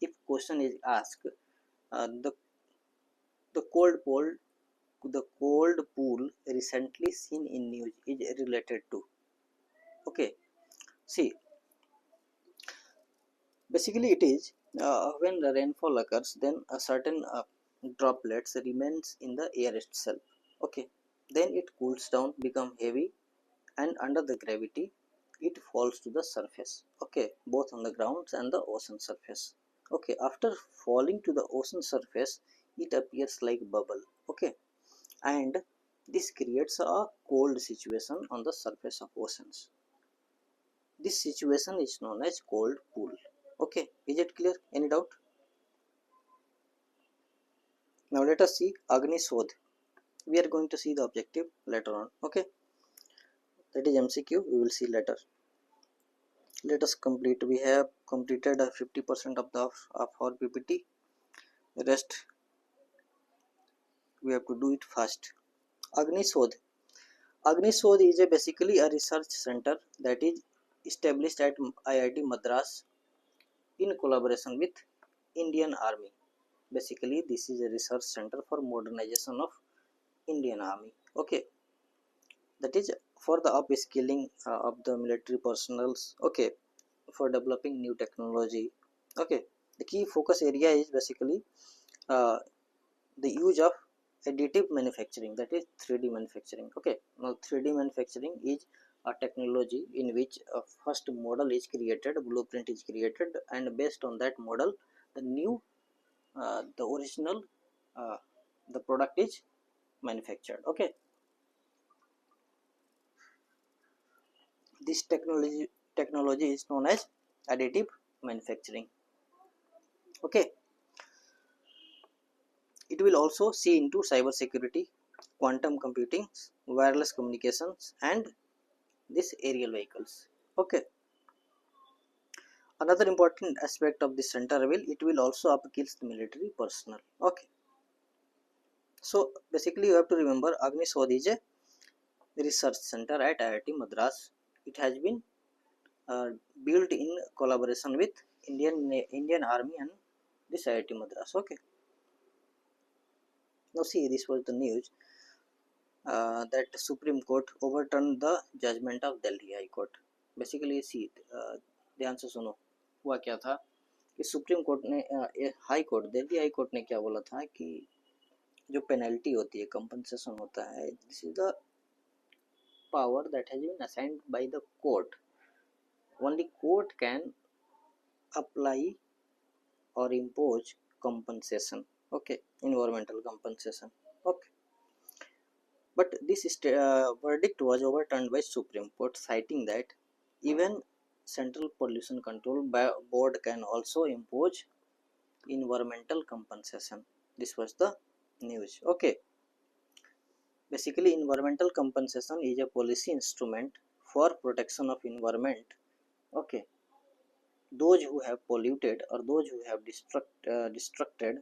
If question is asked, the cold pool, the cold pool recently seen in news is related to. Okay, see, basically it is when the rainfall occurs, then a certain droplets remains in the air itself. Okay, then it cools down, become heavy, and under the gravity it falls to the surface. Okay, both on the grounds and the ocean surface. Okay, after falling to the ocean surface, it appears like bubble. Okay, and this creates a cold situation on the surface of oceans. This situation is known as cold pool. Okay, is it clear? Any doubt? Now let us see Agni Shodh. We are going to see the objective later on. Okay, that is MCQ. We will see later. Let us complete. We have completed 50% of the of our PPT. The rest we have to do it fast. Agni Shodh. Agni Shodh is basically a research center that is established at IIT Madras in collaboration with Indian Army. Basically, this is a research center for modernization of Indian Army. Okay, that is for the upskilling of the military personnels. Okay, for developing new technology. Okay, the key focus area is basically uh, the use of additive manufacturing, that is 3D manufacturing. Okay, now 3D manufacturing is a technology in which a first model is created, blueprint is created, and based on that model the new the original uh, the product is manufactured. Okay, this technology is known as additive manufacturing. Okay, it will also see into cyber security, quantum computing, wireless communications, and this aerial vehicles. Okay, another important aspect of this center will, it will also upskills the military personnel. Okay, so basically you have to remember Agnishodh is a research center at IIT Madras. It has been built in collaboration with Indian Army and this IIT Madras. Okay, now see, this was the news that Supreme Court overturned the judgment of Delhi High Court. Basically सी ध्यान से सुनो, हुआ क्या था कि Supreme Court ने High Court, Delhi High Court ने क्या बोला था कि जो पेनल्टी होती है, कंपनसेशन होता है, this is the power that has been assigned by the court. Only court can apply or impose compensation. Okay, environmental compensation. Okay, but this verdict was overturned by Supreme Court, citing that even Central Pollution Control Board can also impose environmental compensation. This was the news. Okay, basically environmental compensation is a policy instrument for protection of environment. Okay, those who have polluted or those who have destructed,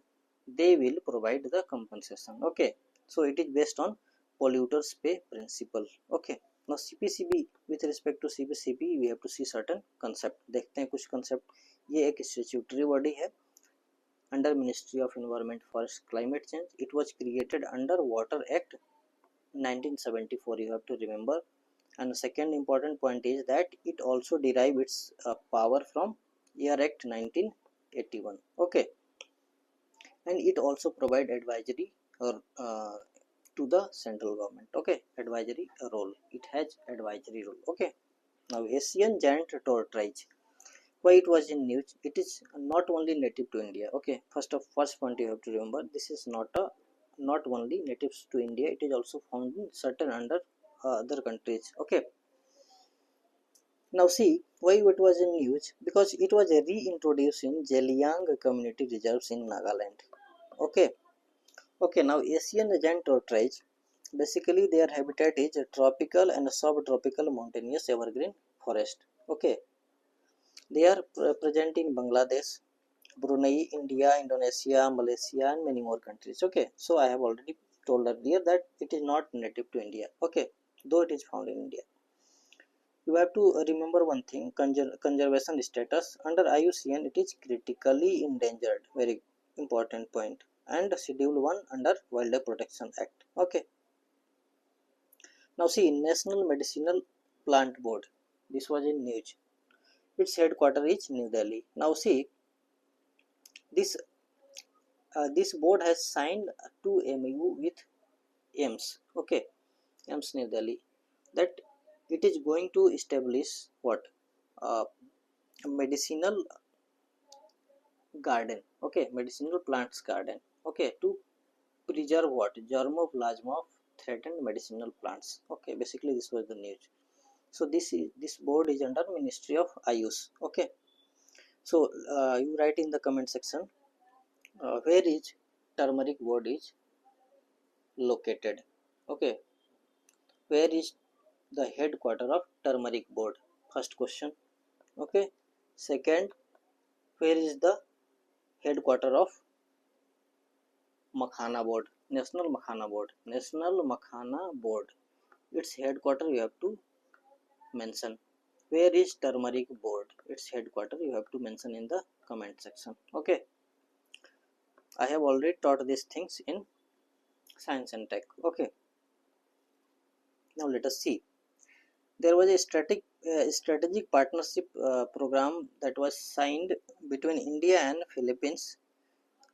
they will provide the compensation. Okay, so it is based on polluters pay principle. Okay, now CPCB, with respect to CPCB we have to see certain concept. देखते हैं कुछ concept. ये एक statutory body है under Ministry of Environment, Forest, Climate Change. It was created under Water Act 1974, you have to remember. And the second important point is that it also derive its power from Air Act 1981. Okay, and it also provide advisory or to the central government. Okay, advisory role, it has advisory role. Okay, now Asian giant tortoise, why it was in news? It is not only native to India. Okay, first point you have to remember, this is not only natives to India, it is also found in certain under other countries. Okay, now see why it was in news, because it was reintroduced in Zeliang community reserves in Nagaland. Okay, okay, now Asian giant tortoise, basically their habitat is a tropical and subtropical mountainous evergreen forest. Okay, they are present in Bangladesh, Brunei, India, Indonesia, Malaysia, and many more countries. Okay, so I have already told earlier that it is not native to India. Okay, though it is found in India. You have to remember one thing, conservation status under IUCN, it is critically endangered, very important point, and Schedule 1 under Wildlife Protection Act. Okay, now see National Medicinal Plant Board, this was in news, its headquarters is New Delhi. Now see this this board has signed 2 MOU with AIMS. Okay, AIMS New Delhi, that it is going to establish what, a medicinal garden. Okay, medicinal plants garden. Okay, to preserve what, germoplasm of threatened medicinal plants. Okay, basically this was the news. So this board is under Ministry of Ayush. Okay, so you write in the comment section where is turmeric board is located. Okay, where is the headquarter of turmeric board? First question. Okay, second, where is the headquarter of Makhana board, National Makhana board? National Makhana board, its headquarter you have to mention. Where is turmeric board, its headquarter you have to mention in the comment section. Okay, I have already taught these things in science and tech. Okay, now let us see. There was a strategic partnership program that was signed between India and Philippines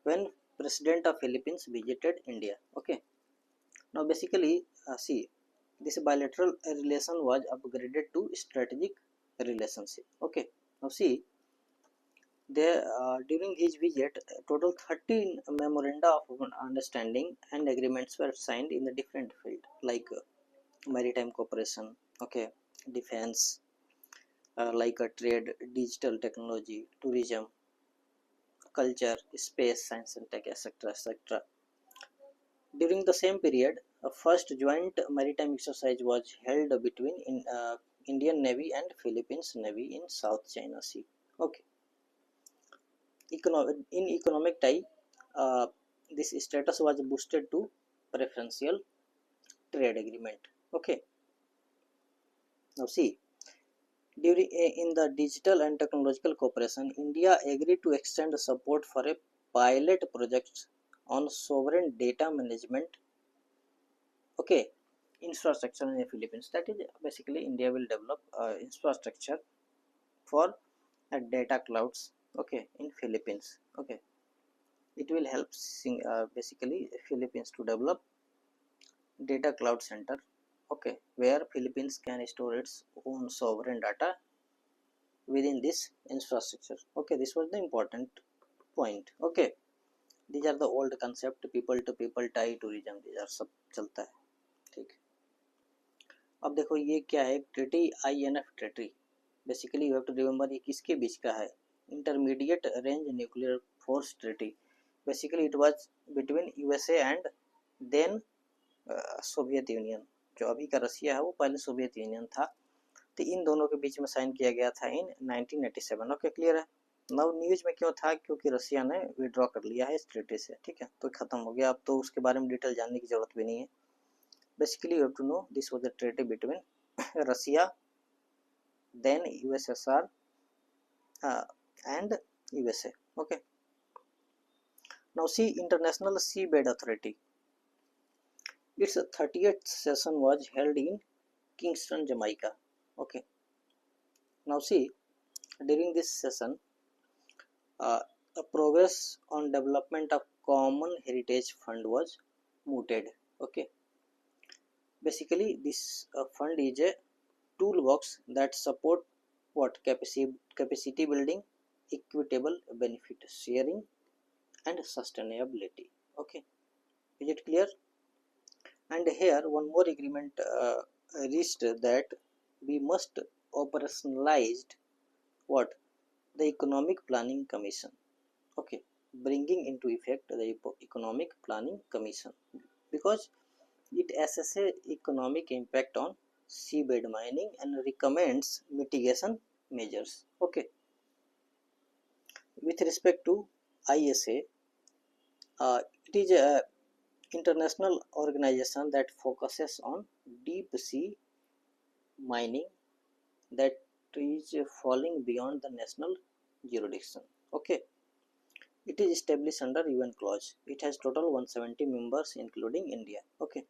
when President of Philippines visited India. Okay, Now basically see, this bilateral relation was upgraded to strategic relationship. Okay, now see, there during his visit, total 13 memoranda of understanding and agreements were signed in the different field like maritime cooperation, okay, defense, like trade, digital technology, tourism, culture, space, science and tech, etc., etc. During the same period, a first joint maritime exercise was held between Indian Navy and Philippines Navy in South China Sea. Okay, in economic tie, uh, this status was boosted to preferential trade agreement. Okay, now see, during in the digital and technological cooperation, India agreed to extend support for a pilot project on sovereign data management, okay, infrastructure in the Philippines. That is basically India will develop infrastructure for data clouds, okay, in Philippines. Okay, it will help basically Philippines to develop data cloud center, okay, where Philippines can store its own sovereign data within this infrastructure. Okay, this was the important point. Okay, these are the old concept, people to people tie, tourism, these are सब चलता है, ठीक. अब देखो ये क्या है, treaty INF treaty, basically you have to remember ये किसके बीच का है, intermediate range nuclear force treaty. Basically it was between USA and then Soviet Union. जो अभी का रसिया है वो पहले सोवियत यूनियन था. तो इन दोनों के बीच में साइन किया गया था इन 1987. ओके, क्लियर है. नव न्यूज में क्यों था, क्योंकि रसिया ने विड्रॉ कर लिया है इस ट्रीटी से, ठीक है, तो खत्म हो गया. अब तो उसके बारे में डिटेल जानने की जरूरत भी नहीं है. Basically you have to know this was the treaty between Russia, then USSR and USA. Okay, now see, International Seabed Authority, its 30th session was held in Kingston, Jamaica. Okay, now see, during this session, the progress on development of common heritage fund was mooted. Okay, basically this fund is a toolbox that support what, capacity building, equitable benefit sharing and sustainability. Okay, is it clear? And here one more agreement reached, that we must operationalized what, the economic planning commission. Okay, bringing into effect the economic planning commission, because it assesses economic impact on seabed mining and recommends mitigation measures. Okay, with respect to ISA, it is a international organization that focuses on deep sea mining that is falling beyond the national jurisdiction. Okay, it is established under UN clause. It has total 170 members including India. Okay,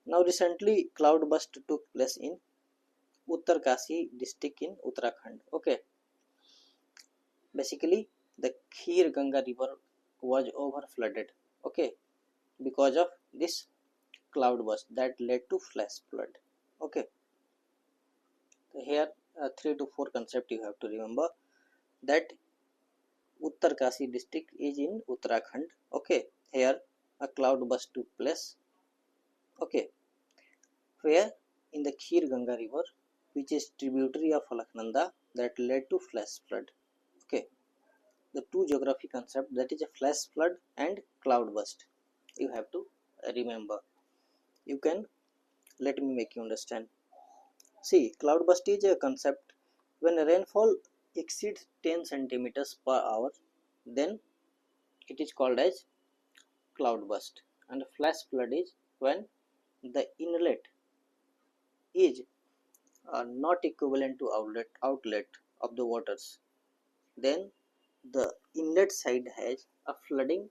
now recently cloudburst took place in Uttarkasi district in Uttarakhand. Okay, basically the Khir Ganga river was over flooded, okay, because of this cloudburst that led to flash flood. Okay, here 3 to 4 concept you have to remember, that Uttarkasi district is in Uttarakhand. Okay, here a cloudburst took place, okay, where in the Khir Ganga river, which is tributary of Alaknanda, that led to flash flood. Okay, the two geography concept, that is a flash flood and cloudburst, you have to remember. You can let me make you understand. See, cloudburst is a concept when rainfall exceeds 10 centimeters per hour, then it is called as cloudburst. And flash flood is when the inlet is not equivalent to outlet of the waters, then the inlet side has a flooding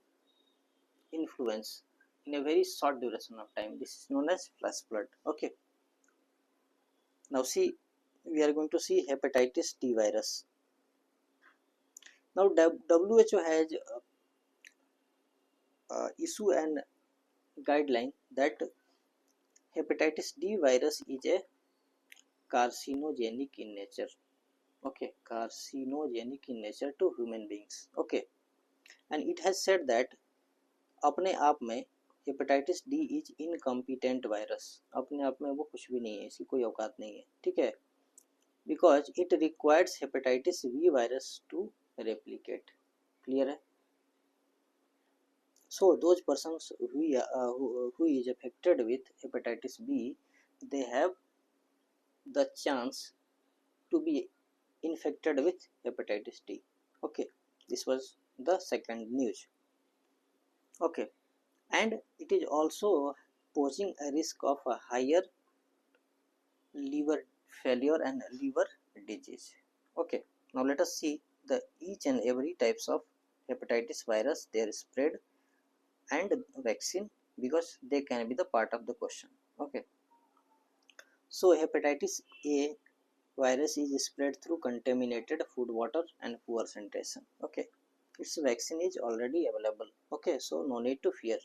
influence in a very short duration of time. This is known as flash flood. Okay, now see, we are going to see hepatitis T virus. Now WHO has issue an guideline that hepatitis D virus is a carcinogenic in nature. Okay, carcinogenic in nature to human beings. Okay, and it has said that अपने आप में hepatitis D is incompetent virus, अपने आप में वो कुछ भी नहीं है, इसकी कोई औकात नहीं है, ठीक है, because it requires hepatitis B virus to replicate. Clear है? So those persons who is affected with hepatitis B, they have the chance to be infected with hepatitis D. Okay, this was the second news. Okay, and it is also posing a risk of a higher liver failure and liver disease. Okay, now let us see the each and every types of hepatitis virus, their spread and vaccine, because they can be the part of the question. Okay, so hepatitis A virus is spread through contaminated food, water and poor sanitation. Okay, its vaccine is already available. Okay, so no need to fear.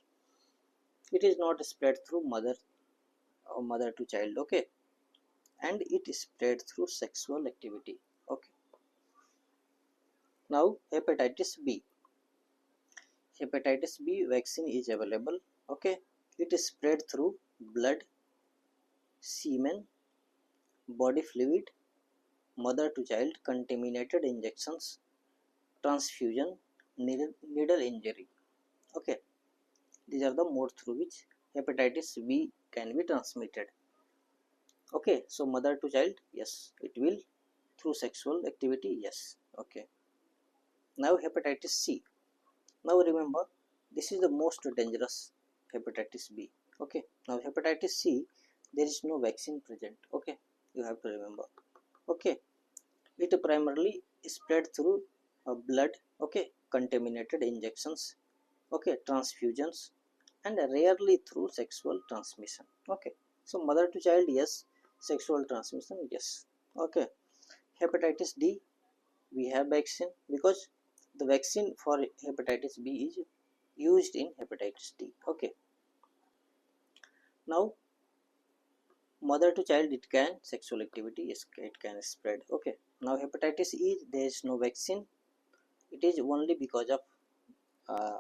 It is not spread through mother to child. Okay, and it is spread through sexual activity. Okay, now hepatitis B. Hepatitis B vaccine is available. Okay, it is spread through blood, semen, body fluid, mother to child, contaminated injections, transfusion, needle injury. Okay, these are the modes through which hepatitis B can be transmitted. Okay, so mother to child, yes, it will. Through sexual activity, yes. Okay, now hepatitis C. Now remember, this is the most dangerous hepatitis B. Okay, now hepatitis C, there is no vaccine present. Okay, you have to remember. Okay, it primarily spread through blood. Okay, contaminated injections. Okay, transfusions, and rarely through sexual transmission. Okay, so mother to child, yes. Sexual transmission, yes. Okay, hepatitis D, we have vaccine, because the vaccine for hepatitis B is used in hepatitis D. Okay, now mother to child, it can sexual activity, yes, it can spread. Okay, now hepatitis E, there is no vaccine. It is only because of uh,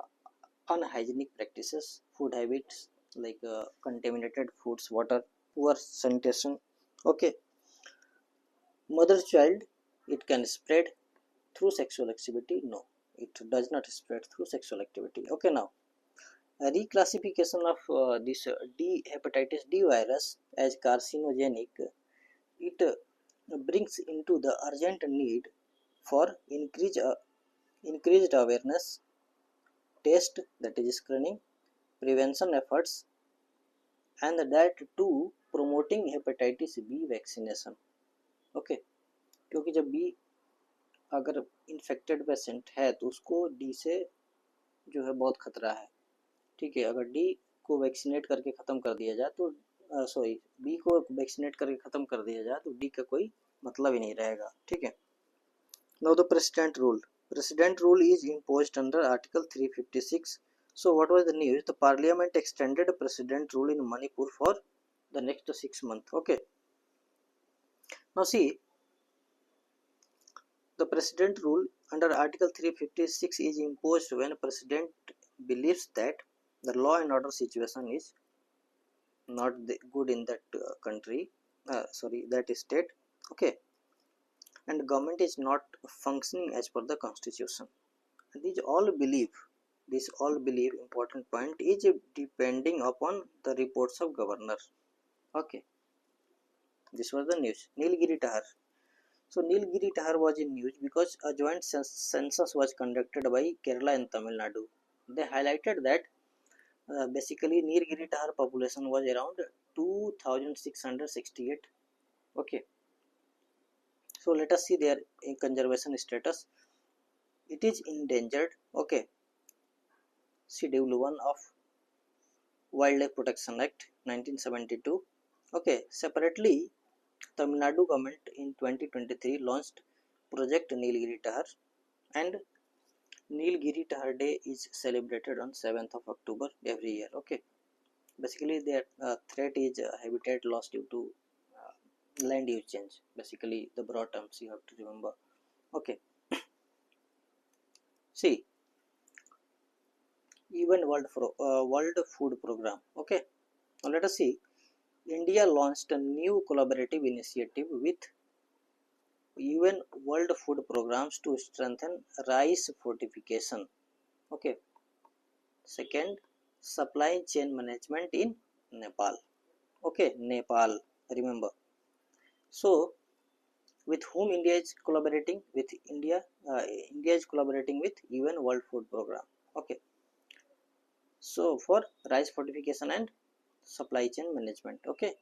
unhygienic practices, food habits like contaminated foods, water, poor sanitation. Okay, mother child, it can spread through sexual activity. No, it does not spread through sexual activity. Okay, now a reclassification of this D hepatitis D virus as carcinogenic, it brings into the urgent need for increased awareness, test, that is screening, prevention efforts, and that too promoting hepatitis B vaccination. Okay, क्योंकि जब B अगर infected patient है तो उसको D से जो है बहुत खतरा है, ठीक है, अगर डी को वैक्सीनेट करके ख़त्म कर दिया जाए तो सॉरी बी को वैक्सीनेट करके ख़त्म कर दिया जाए तो डी का कोई मतलब ही नहीं रहेगा, ठीक है. Now the president rule is imposed under article 356. So what was the news? The parliament extended president rule in Manipur for the next 6 months. Okay, now see, the president rule under article 356 is imposed when president believes that the law and order situation is not good in that country, that state. Okay, and government is not functioning as per the constitution. And this all believe important point is depending upon the reports of governor. Okay, this was the news. Nilgiri Tahar. So Nilgiri Tahar was in news because a joint census was conducted by Kerala and Tamil Nadu. They highlighted that basically Nilgiri Tahar population was around 2668. Okay, so let us see their conservation status. It is endangered. Okay, Schedule 1 of Wildlife Protection Act 1972. Okay, separately Tamil Nadu government in 2023 launched Project Nilgiri Tahar, and Nilgiri Tahar Day is celebrated on 7th of October every year. Okay, basically their threat is habitat loss due to land use change. Basically the broad terms you have to remember. Okay, see, even World Food Program. Okay, now let us see. India launched a new collaborative initiative with UN World Food Programs to strengthen rice fortification. Okay, second, supply chain management in Nepal. Okay, Nepal, remember. So with whom India is collaborating? With India is collaborating with UN World Food Program. Okay, so for rice fortification and supply chain management. Okay,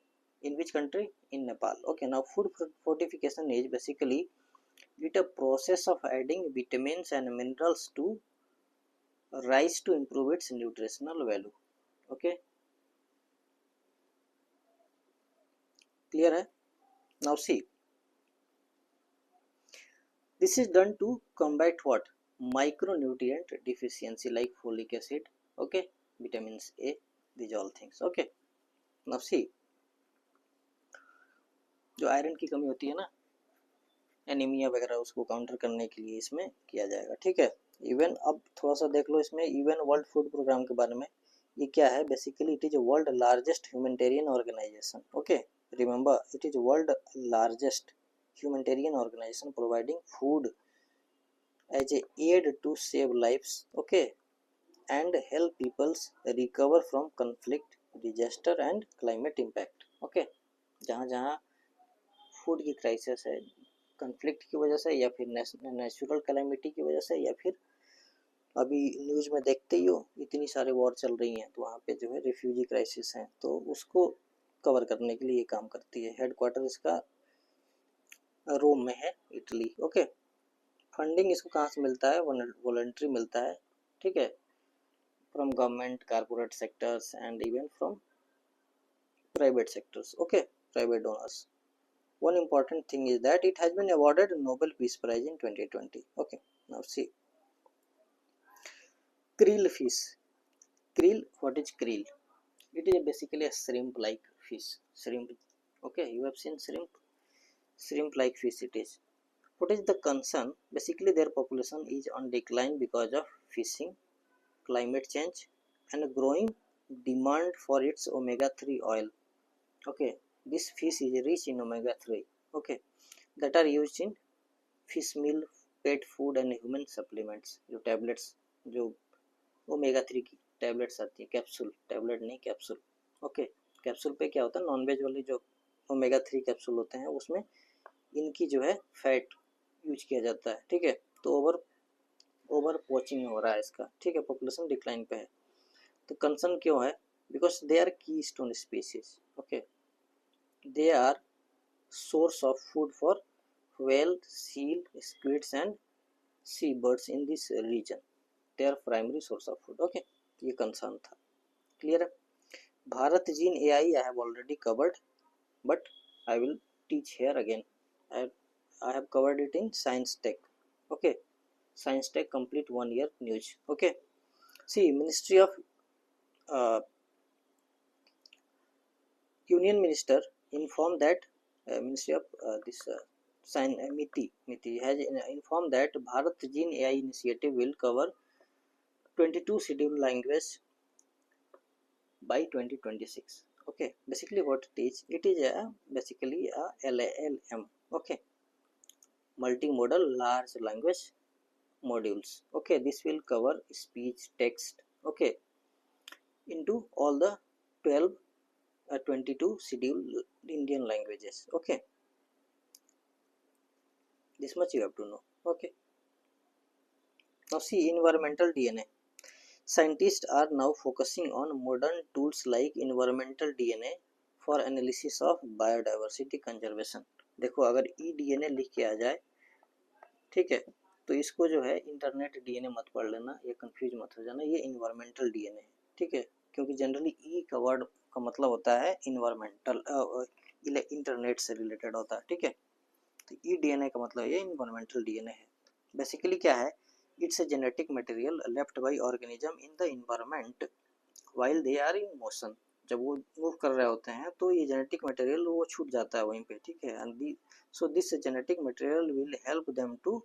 in which country? In Nepal. Okay, now food fortification is basically it a process of adding vitamins and minerals to rice to improve its nutritional value. Okay, clear hai? Now see, this is done to combat what? Micronutrient deficiency like folic acid, okay, vitamins A, these all things. Okay, now see, जो iron की कमी होती है ना, anaemia वगैरह, उसको counter करने के लिए इसमें किया जाएगा. ठीक है, इवन अब थोड़ा सा देख लो इसमें इवन वर्ल्ड फूड प्रोग्राम के बारे में. ये क्या है? Basically it is world largest humanitarian organisation. Okay, remember it is world largest humanitarian organization providing food as a aid to save lives, okay, and help peoples recover from conflict, disaster and climate impact. okay, जहाँ जहाँ food की crisis है conflict की वजह से या फिर natural calamity की वजह से या फिर अभी न्यूज़ में देखते ही हो इतनी सारे वॉर चल रही हैं, तो वहाँ पे जो है रिफ्यूजी क्राइसिस है, तो उसको कवर करने के लिए ये काम करती है. हेडक्वार्टर इसका रोम में है, इटली. ओके, फंडिंग इसको कहाँ से मिलता है? वॉलंटरी मिलता है. ठीक है, from government, corporate sectors and even from private sectors. Okay, private donors. One important thing is that it has been awarded Nobel Peace Prize in 2020. Okay, now see, krill fish. Krill, what is krill? It is basically a shrimp-like fish. Shrimp. Okay, you have seen shrimp. Shrimp-like fish it is. What is the concern? Basically, their population is on decline because of fishing, climate change, and a growing demand for its omega-3 oil. Okay, this fish is rich in omega-3. Okay, that are used in fish meal, pet food and human supplements. जो tablets, जो omega-3 की tablets आती है, capsule, tablet नहीं capsule. Okay, capsule पे क्या होता है? नॉनवेज वाले जो omega-3 कैप्सूल होते हैं उसमें इनकी जो है फैट यूज किया जाता है. ठीक है, तो ओवर पोचिंग हो रहा है इसका. ठीक है, पॉपुलेशन डिक्लाइन पे है. तो कंसर्न क्यों है? बिकॉज दे आर की stone species. Okay, they are source of food for whale, seal, squids and seabirds in this region. They are primary source of food. Okay, ये कंसर्न था. Clear है? Bharat gene AI I have already covered, but I will teach here again. I have covered it in Science Tech. Okay, Science Tech complete 1 year news. Okay, see, Ministry of Union Minister informed that Ministry of MITI has informed that Bharat Gene AI initiative will cover 22 scheduled languages by 2026. Okay, basically what it is? It is basically a LLM. Okay, multimodal large language modules. Okay, this will cover speech, text. Okay, into all the 22 scheduled Indian languages. Okay, this much you have to know. Okay, now see, environmental DNA. Scientists are now focusing on modern tools like environmental DNA for analysis of biodiversity conservation. देखो, अगर eDNA लिख के आ जाए, ठीक है, तो इसको जो है इंटरनेट DNA मत पढ़ लेना, ये कंफ्यूज मत हो जाना, ये environmental DNA है. ठीक है, क्योंकि जनरली ई का वर्ड का मतलब होता है इन्वायरमेंटल, इंटरनेट से रिलेटेड होता है. ठीक है, तो ई DNA का मतलब ये इन्वायरमेंटल DNA है. बेसिकली क्या है? It's a genetic material left by organism in the environment while they are in motion. जब वो मूव कर रहे होते हैं तो ये जेनेटिक मटेरियल वो छूट जाता है वहीं पे, ठीक है। And so this genetic material will help them to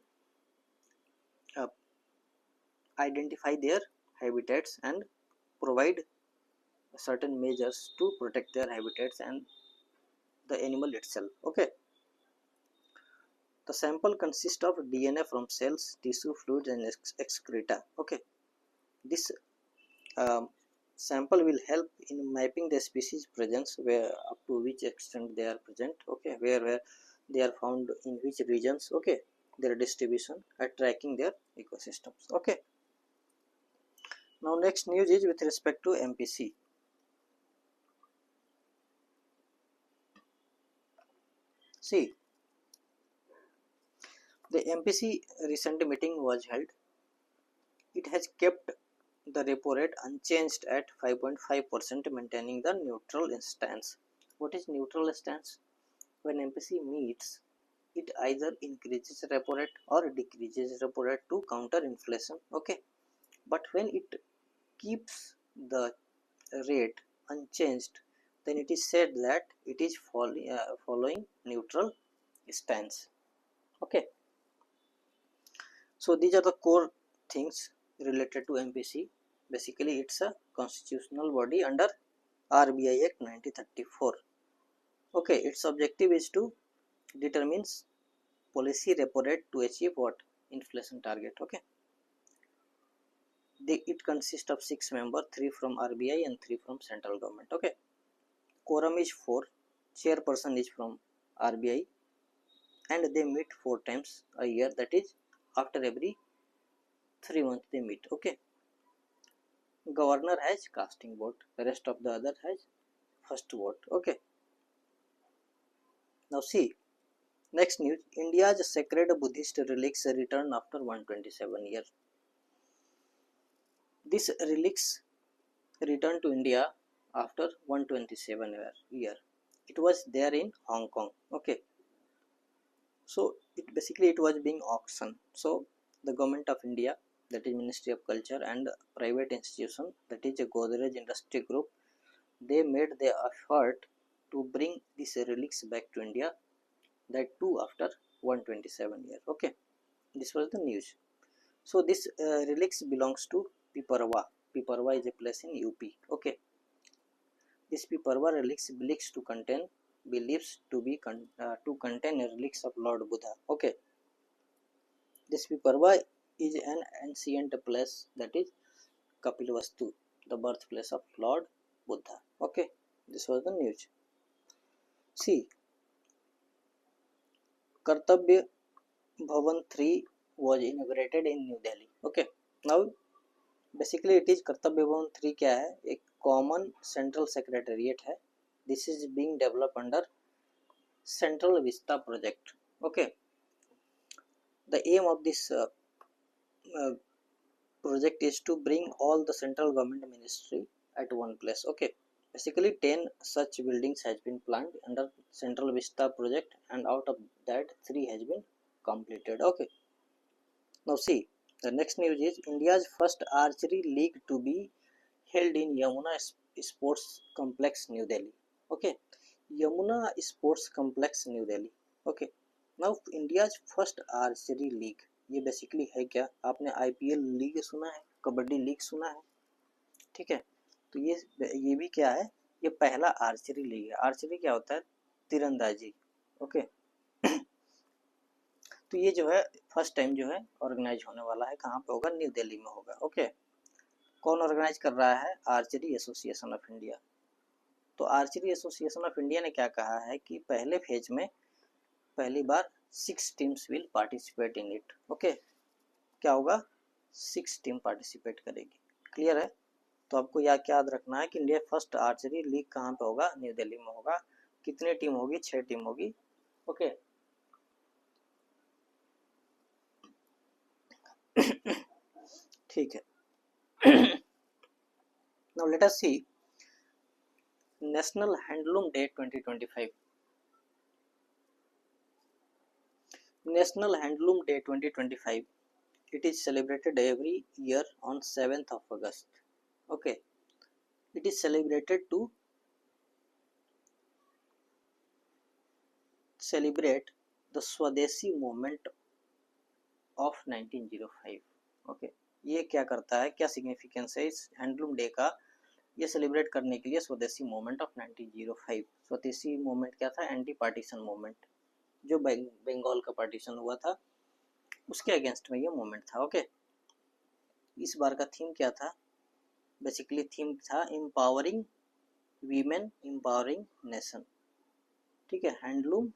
identify their habitats and provide certain measures to protect their habitats and the animal itself. Okay, the sample consists of DNA from cells, tissue, fluids and excreta. Okay, this um, sample will help in mapping the species presence, where up to which extent they are present. Okay, where they are found in which regions. Okay, their distribution, at tracking their ecosystems. Okay, now next news is with respect to MPC. See, the MPC recent meeting was held. It has kept the repo rate unchanged at 5.5%, maintaining the neutral stance. What is neutral stance? When MPC meets, it either increases repo rate or decreases repo rate to counter inflation. Okay, but when it keeps the rate unchanged, then it is said that it is following neutral stance. Okay, so these are the core things related to MPC. Basically, it's a constitutional body under RBI Act 1934. Okay, its objective is to determine policy repo rate to achieve what? Inflation target. Okay, it consists of 6 members, 3 from RBI and 3 from central government. Okay, quorum is 4, chairperson is from RBI, and they meet 4 times a year, that is after every 3 months they meet. Okay, governor has casting vote, the rest of the other has first vote. Okay, now see, next news, India's sacred Buddhist relics return after 127 years. This relics returned to India after 127 year. It was there in Hong Kong. Okay, so it was being auctioned. So the government of India, that is Ministry of Culture, and private institution, that is a Godrej Industry Group, they made the effort to bring these relics back to India, that too after 127 years. Okay, this was the news. So this relics belongs to Piparwa. Piparwa is a place in UP. Okay, this Piparwa relics believes to contain relics of Lord Buddha. Okay, this Piparwa is an ancient place, that is Kapilvastu, the birthplace of Lord Buddha. Okay, this was the news. See, Kartabya Bhavan 3 was inaugurated in New Delhi. Okay, now basically it is Kartabya Bhavan 3 क्या है? एक common central secretariat है. This is being developed under Central Vista project. Okay, the aim of this project is to bring all the central government ministry at one place. Okay, basically 10 such buildings has been planned under Central Vista project, and out of that 3 has been completed. Okay, now see, the next news is India's first archery league to be held in Yamuna Sports Complex, New Delhi. Okay, Yamuna Sports Complex, New Delhi. Okay, now India's first archery league, ये basically है क्या? आपने IPL league सुना है, kabaddi league सुना है, ठीक है, तो ये भी क्या है? ये पहला आर्चरी लीग है. आर्चरी क्या होता है? तीरंदाजी. ओके, तो ये जो है फर्स्ट टाइम जो है ऑर्गेनाइज होने वाला है. कहाँ पे होगा? न्यू दिल्ली में होगा. ओके, कौन ऑर्गेनाइज कर रहा है? Archery association of India. तो आर्चरी एसोसिएशन ऑफ इंडिया ने क्या कहा है कि पहले फेज में पहली बार 6 teams will participate in it. Okay, क्या होगा? 6 टीम पार्टिसिपेट करेगी. क्लियर है? तो आपको क्या याद रखना है कि इंडिया फर्स्ट आर्चरी लीग कहाँ पे होगा? न्यू दिल्ली में होगा. कितनी टीम होगी? 6 टीम होगी. ओके, ठीक है. Now let us see National Handloom Day 2025. National Handloom Day 2025. It is celebrated every year on 7th of August. Okay, it is celebrated to celebrate the Swadeshi movement of 1905. Okay, ये क्या करता है, क्या significance है इस handloom day का, ये celebrate करने के लिए स्वदेशी मूवमेंट ऑफ 1905। स्वदेशी मूवमेंट क्या था, एंटी पार्टीशन मूवमेंट, जो बंगाल का पार्टीशन हुआ था उसके अगेंस्ट में ये मूवमेंट था। ओके, इस बार का थीम क्या था, बेसिकली थीम था एम्पावरिंग वीमेन एम्पावरिंग नेशन। ठीक है, हैंडलूम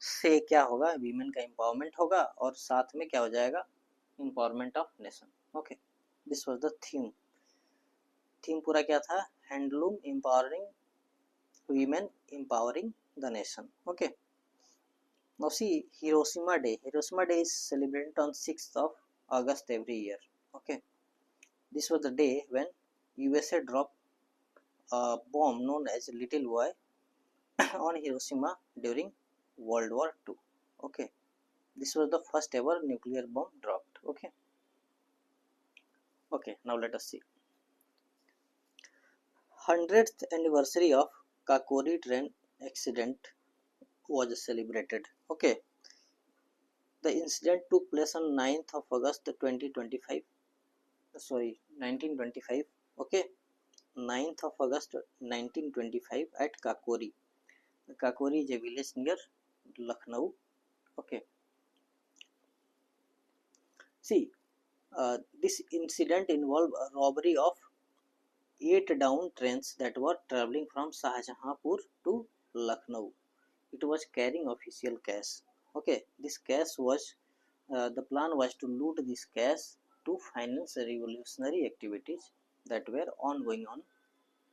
से क्या होगा, वीमेन का एम्पावरमेंट होगा और साथ में क्या हो जाएगा, empowerment of nation. Okay, this was the theme. Theme पूरा क्या था, handloom empowering women empowering the nation. Okay, now see Hiroshima Day. Hiroshima Day is celebrated on 6th of August every year. Okay, this was the day when USA dropped a bomb known as Little Boy on Hiroshima during World War II. Okay, this was the first ever nuclear bomb dropped. Okay, now let us see 100th anniversary of Kakori train accident was celebrated. Okay, the incident took place on 9th of August 2025. Sorry, 1925. Okay, 9th of August 1925 at Kakori. Kakori is a village near Lucknow. Okay, see, this incident involved a robbery of 8 down trains that were traveling from Shahjahanpur to Lucknow. It was carrying official cash. Okay, this cash was the plan was to loot this cash to finance revolutionary activities that were ongoing on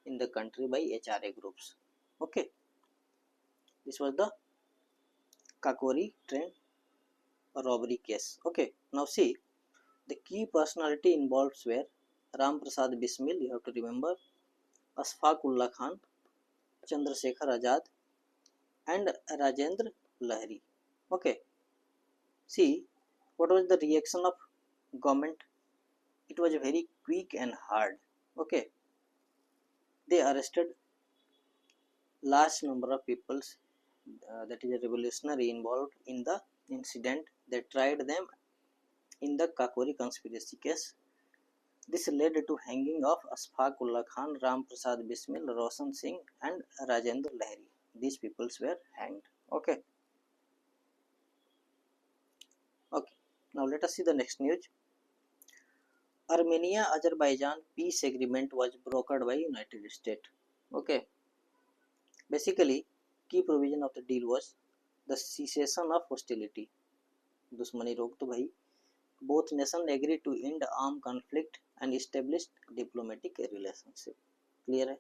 in the country by HRA groups. Okay, this was the Kakori train robbery case. Okay, now see, the key personality involved were Ram Prasad Bismil, you have to remember, Ashfaqullah Khan, Chandrasekhar Azad, and Rajendra Lahiri. Okay, see, what was the reaction of government? It was very quick and hard. Okay, they arrested large number of people, that is a revolutionary involved in the incident. They tried them in the Kakori conspiracy case. This led to hanging of Ashfaqullah Khan, Ram Prasad Bismil, Roshan Singh, and Rajendra Lahiri. These people were hanged. Okay, now let us see the next news. Armenia-Azerbaijan peace agreement was brokered by United States. Okay, basically key provision of the deal was the cessation of hostility. दुश्मनी रोक दो भाई. Both nations agreed to end armed conflict and established diplomatic relationship. Clear है?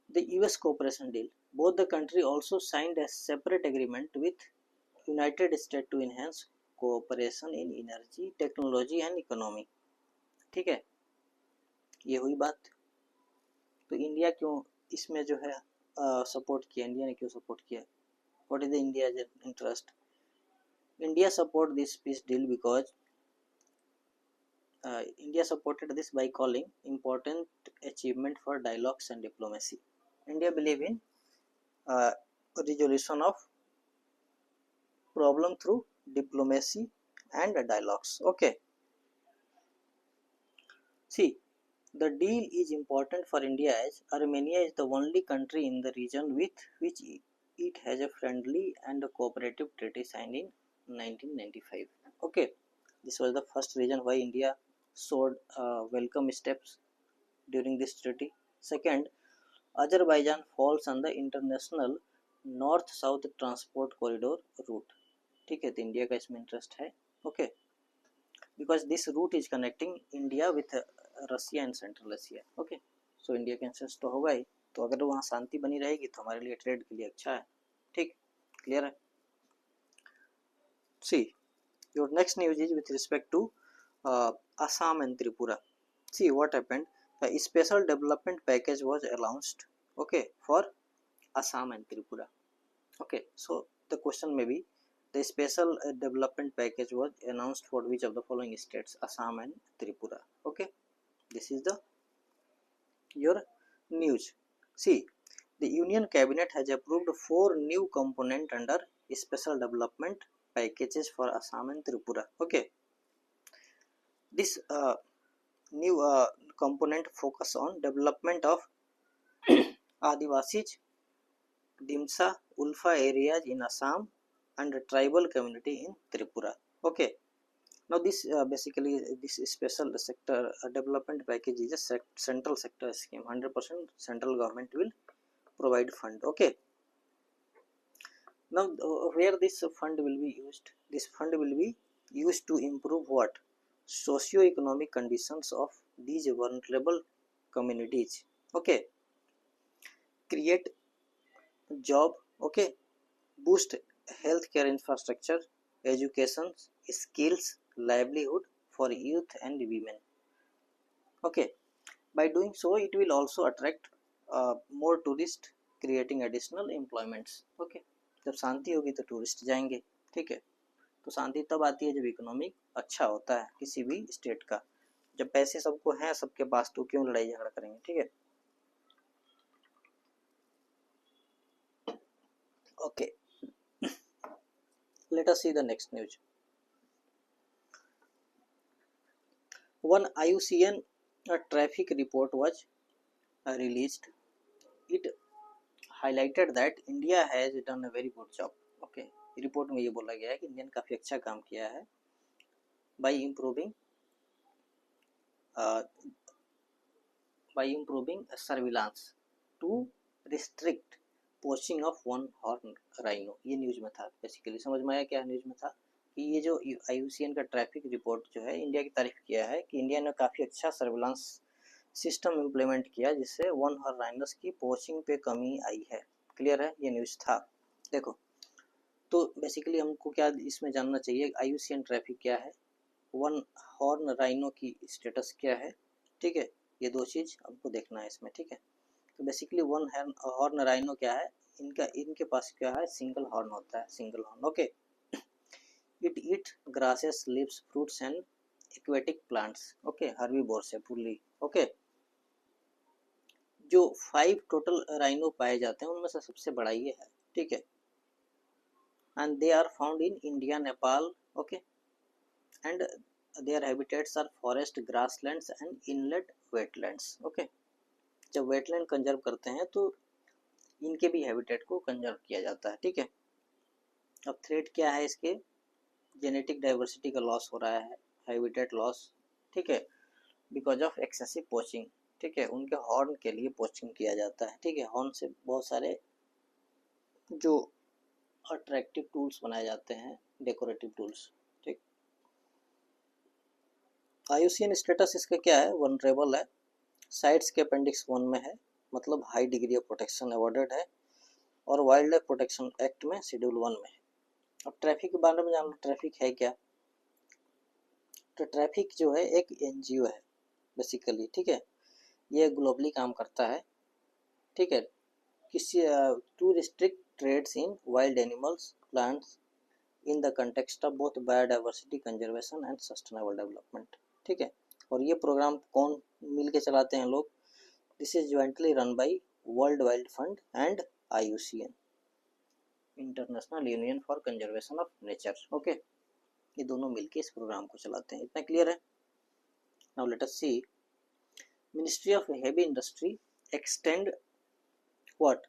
The US cooperation deal. Both the country also signed a separate agreement with United States to enhance cooperation in energy, technology and economy. ठीक है, ये हुई बात. तो India क्यों इसमें जो है सपोर्ट किया, इंडिया ने क्यों सपोर्ट किया? What is the India's interest? India support this peace deal because India supported this by calling important achievement for dialogues and diplomacy. India believe in resolution of problem through diplomacy and dialogues. Okay, see, the deal is important for India as Armenia is the only country in the region with which it has a friendly and a cooperative treaty signed in 1995. Okay, this was the first reason why India showed welcome steps during this treaty. Second, Azerbaijan falls on the international north-south transport corridor route. ठीक है, तो India का इसमें interest है. Okay, because this route is connecting India with Russia and Central Asia. Okay, so India का interest तो होगा ही, तो अगर वहाँ शांति बनी रहेगी तो हमारे लिए ट्रेड के लिए अच्छा है. ठीक, क्लियर है? See, your next news is with respect to Assam and Tripura. See what happened. A special development package was announced, okay, for Assam and Tripura. Okay, so the question may be, the special development package was announced for which of the following states, Assam and Tripura. Okay, this is the your news. See, The Union Cabinet has approved 4 new components under special development packages for Assam and Tripura. Okay, this new component focus on development of Adivasis, Dimsa, Ulfa areas in Assam and tribal community in Tripura. Okay, now this basically this special sector development package is a central sector scheme. 100% central government will provide fund. Okay, now where this fund will be used? This fund will be used to improve what? Socio-economic conditions of these vulnerable communities. Okay, create job. Okay, boost healthcare infrastructure, education, skills, livelihood for youth and women. Okay, by doing so it will also attract more tourists, creating additional employments. Okay, जब शांति होगी तो tourist जाएंगे. ठीक है, तो शांति तब आती है जब इकोनॉमिक अच्छा होता है किसी भी स्टेट का. जब पैसे सबको हैं सबके पास तो क्यों लड़ाई झगड़ा करेंगे. ठीक है, okay. Let us see the next news. One IUCN traffic report was released. It highlighted that India has done a very good job. Okay, report में ये बोला गया है कि इंडिया ने काफ़ी अच्छा काम किया है by improving surveillance to restrict poaching of one horn rhino. ये न्यूज में था. बेसिकली समझ में आया क्या न्यूज में था कि ये जो IUCN का ट्रैफिक रिपोर्ट जो है इंडिया की तारीफ किया है कि इंडिया ने काफ़ी अच्छा सर्विलांस सिस्टम इम्प्लीमेंट किया जिससे वन हॉर्न राइनोस की पोचिंग पे कमी आई है. क्लियर है, ये न्यूज था. देखो, तो बेसिकली हमको क्या इसमें जानना चाहिए, IUCN ट्रैफिक क्या है, वन हॉर्न राइनो की स्टेटस क्या है. ठीक है, ये दो चीज़ हमको देखना है इसमें. ठीक है, तो बेसिकली वन हॉर्न राइनो क्या है, इनके पास क्या है, सिंगल हॉर्न होता है, single horn. Okay, it eat grasses, leaves, fruits and aquatic plants. Okay, herbivores है फुल्ली. ओके, जो 5 टोटल राइनो पाए जाते हैं उनमें से सबसे बड़ा ये है. ठीक है, and they are found in India, Nepal. Okay, and their habitats are forest, grasslands and inlet wetlands. Okay, जब वेटलैंड कंजर्व करते हैं तो इनके भी हैबिटेट को कंजर्व किया जाता है. ठीक है, अब थ्रेट क्या है इसके, जेनेटिक डाइवर्सिटी का लॉस हो रहा है, हैबिटेट लॉस. ठीक है, बिकॉज ऑफ एक्सेसिव पोचिंग. ठीक है, उनके हॉर्न के लिए पोचिंग किया जाता है. ठीक है, हॉर्न से बहुत सारे जो अट्रैक्टिव टूल्स बनाए जाते हैं, डेकोरेटिव टूल्स. ठीक, IUCN स्टेटस इसका क्या है, वनरेबल है, साइट्स के अपेंडिक्स 1 में है, मतलब high degree of protection awarded है, और वाइल्ड लाइफ प्रोटेक्शन एक्ट में शेड्यूल 1 में है. अब ट्रैफिक के बारे में जान लो, ट्रैफिक है क्या. तो ट्रैफिक जो है एक NGO है बेसिकली. ठीक है, ये ग्लोबली काम करता है. ठीक है, किसी to restrict trades in wild animals, plants in the context of both biodiversity conservation and sustainable development. ठीक है, और ये प्रोग्राम कौन मिल के चलाते हैं लोग, this is jointly run by world wild fund and IUCN, international union for conservation of nature. Okay, ये दोनों मिलके इस प्रोग्राम को चलाते हैं. इतना क्लियर है. Now let us see, ministry of heavy industry extend what,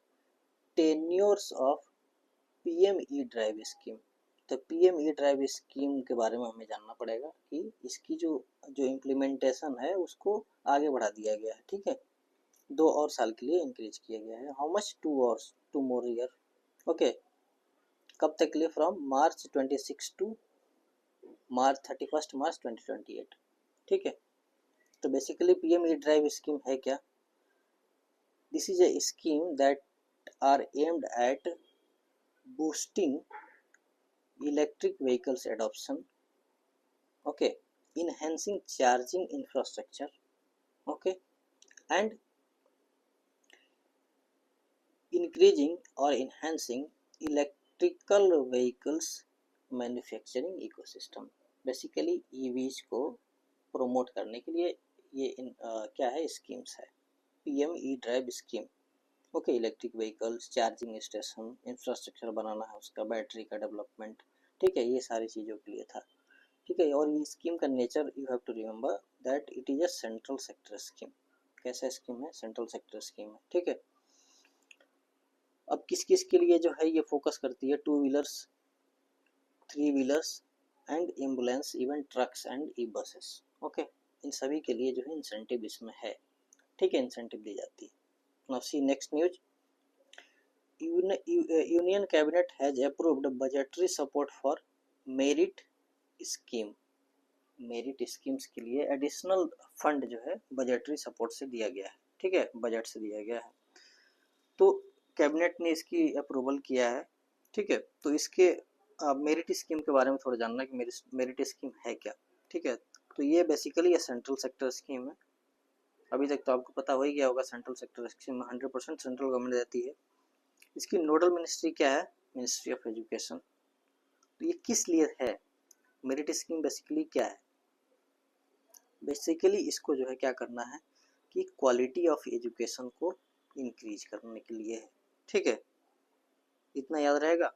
tenures of PME drive scheme. तो PME ड्राइव स्कीम के बारे में हमें जानना पड़ेगा कि इसकी जो इम्प्लीमेंटेशन है उसको आगे बढ़ा दिया गया है. ठीक है, 2 और साल के लिए इंक्रीज किया गया है. How much, 2 more year. Okay, कब तक के लिए, फ्रॉम March 26 टू March 31 2028. ठीक है, तो बेसिकली PME ड्राइव स्कीम है क्या, this is a scheme that are aimed at boosting electric vehicles adoption. Okay, enhancing charging infrastructure. Okay, and increasing or enhancing electrical vehicles manufacturing ecosystem. Basically EVs को promote करने के लिए ये क्या है, schemes है, PME drive scheme. Okay, electric vehicles, charging station, infrastructure बनाना है उसका, बैटरी का डेवलपमेंट, ठीक है, ये सारी चीज़ों के लिए था, ठीक है। और ये स्कीम का nature you have to remember that it is a central sector scheme. कैसा स्कीम है? सेंट्रल सेक्टर स्कीम है, ठीक है। अब किस किस के लिए जो है ये फोकस करती है? Two wheelers, three wheelers and ambulance, even trucks and E buses, okay. इन सभी के लिए जो है इंसेंटिव इसमें है, ठीक है, इंसेंटिव दी जाती है। Now see next news, union cabinet has approved budgetary support for merit scheme. Merit schemes के लिए एडिशनल फंड जो है बजटरी सपोर्ट से दिया गया है, ठीक है, बजट से दिया गया है। तो कैबिनेट ने इसकी अप्रूवल किया है, ठीक है। तो इसके मेरिट स्कीम के बारे में थोड़ा जानना कि मेरिट स्कीम है क्या, ठीक है। तो ये बेसिकली ये सेंट्रल सेक्टर स्कीम है। अभी तक तो आपको पता हो ही गया होगा, सेंट्रल सेक्टर स्कीम में 100% सेंट्रल गवर्नमेंट देती है। इसकी नोडल मिनिस्ट्री क्या है? Ministry of education. तो ये किस लिए है? मेरिट स्कीम बेसिकली क्या है? बेसिकली इसको जो है क्या करना है कि क्वालिटी ऑफ एजुकेशन को इंक्रीज करने के लिए है, ठीक है, इतना याद रहेगा।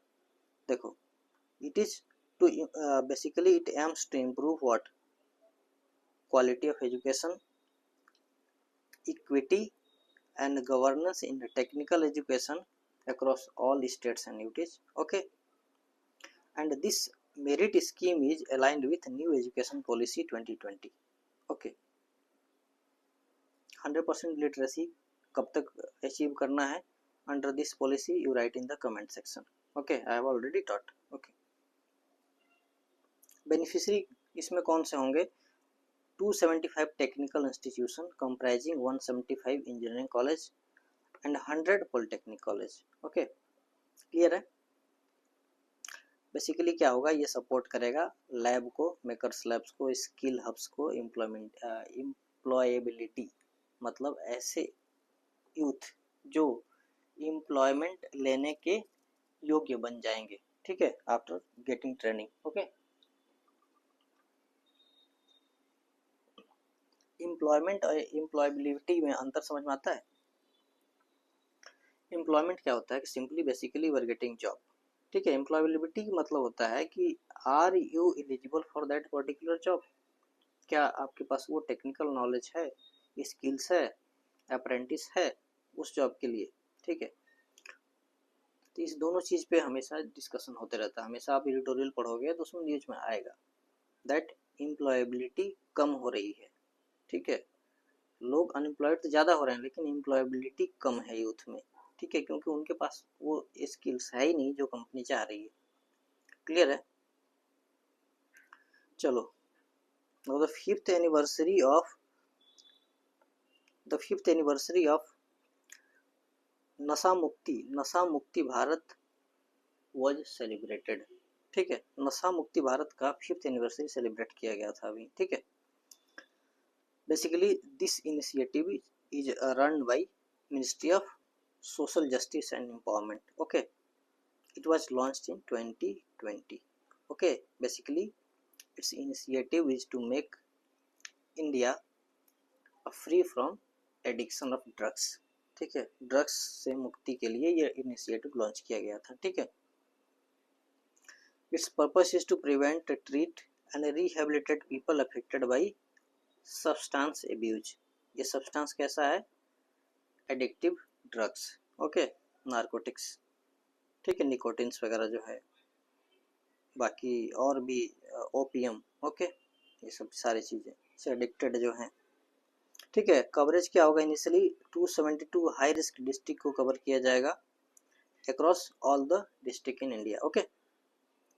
देखो, it is to basically it aims to improve what? Quality of education, equity and governance in the technical education across all states and UTs, okay. And this merit scheme is aligned with new education policy 2020, okay. 100% literacy कब तक achieve करना है under this policy? You right in the comment section, okay, I have already taught, okay. Beneficiary इसमें कौन से होंगे? 275 technical institution comprising 175 engineering college and 100 polytechnic college, okay, clear है। Basically क्या होगा? ये सपोर्ट करेगा लैब को, मेकर्स लैब्स को, स्किल हब्स को, एम्प्लॉयबिलिटी, मतलब ऐसे यूथ जो एम्प्लॉयमेंट लेने के योग्य बन जाएंगे, ठीक है, after getting training, okay. Employment और एम्प्लॉयबिलिटी में अंतर समझ में आता है? एम्प्लॉयमेंट क्या होता है कि simply basically we are getting job, ठीक है। एम्प्लॉयबिलिटी का मतलब होता है कि are you eligible for that particular job? क्या आपके पास वो टेक्निकल नॉलेज है, स्किल्स है, अप्रेंटिस है उस जॉब के लिए, ठीक है। तो इस दोनों चीज़ पे हमेशा डिस्कशन होते रहता है। हमेशा आप एडिटोरियल पढ़ोगे तो उसमें न्यूज में आएगा दैट एम्प्लॉयबिलिटी कम हो रही है, ठीक है। लोग अनएम्प्लॉयड तो ज़्यादा हो रहे हैं लेकिन एम्प्लॉयबिलिटी कम है यूथ में, ठीक है, क्योंकि उनके पास वो स्किल्स है ही नहीं जो कंपनी चाह रही है, क्लियर है। चलो, द फिफ्थ एनिवर्सरी ऑफ नशा मुक्ति भारत वॉज सेलिब्रेटेड, ठीक है। नशा मुक्ति भारत का 5th एनिवर्सरी सेलिब्रेट किया गया था अभी, ठीक है। Basically this initiative is run by ministry of social justice and empowerment, okay. It was launched in 2020, okay. Basically its initiative is to make India free from addiction of drugs, ठीक है। Drugs से मुक्ति के लिए ये initiative launch किया गया था, ठीक है। Its purpose is to prevent, treat and rehabilitate people affected by substance abuse. ये सब्सटेंस कैसा है? एडिक्टिव ड्रग्स, ओके, नारकोटिक्स, ठीक है, निकोटिन्स वगैरह जो है, बाकी और भी ओपियम, ओके, ये सब सारी चीज़ें से एडिक्टेड जो हैं, ठीक है। कवरेज क्या होगा? इनिशियली 272 हाई रिस्क डिस्ट्रिक्ट को कवर किया जाएगा across all the district in India, okay.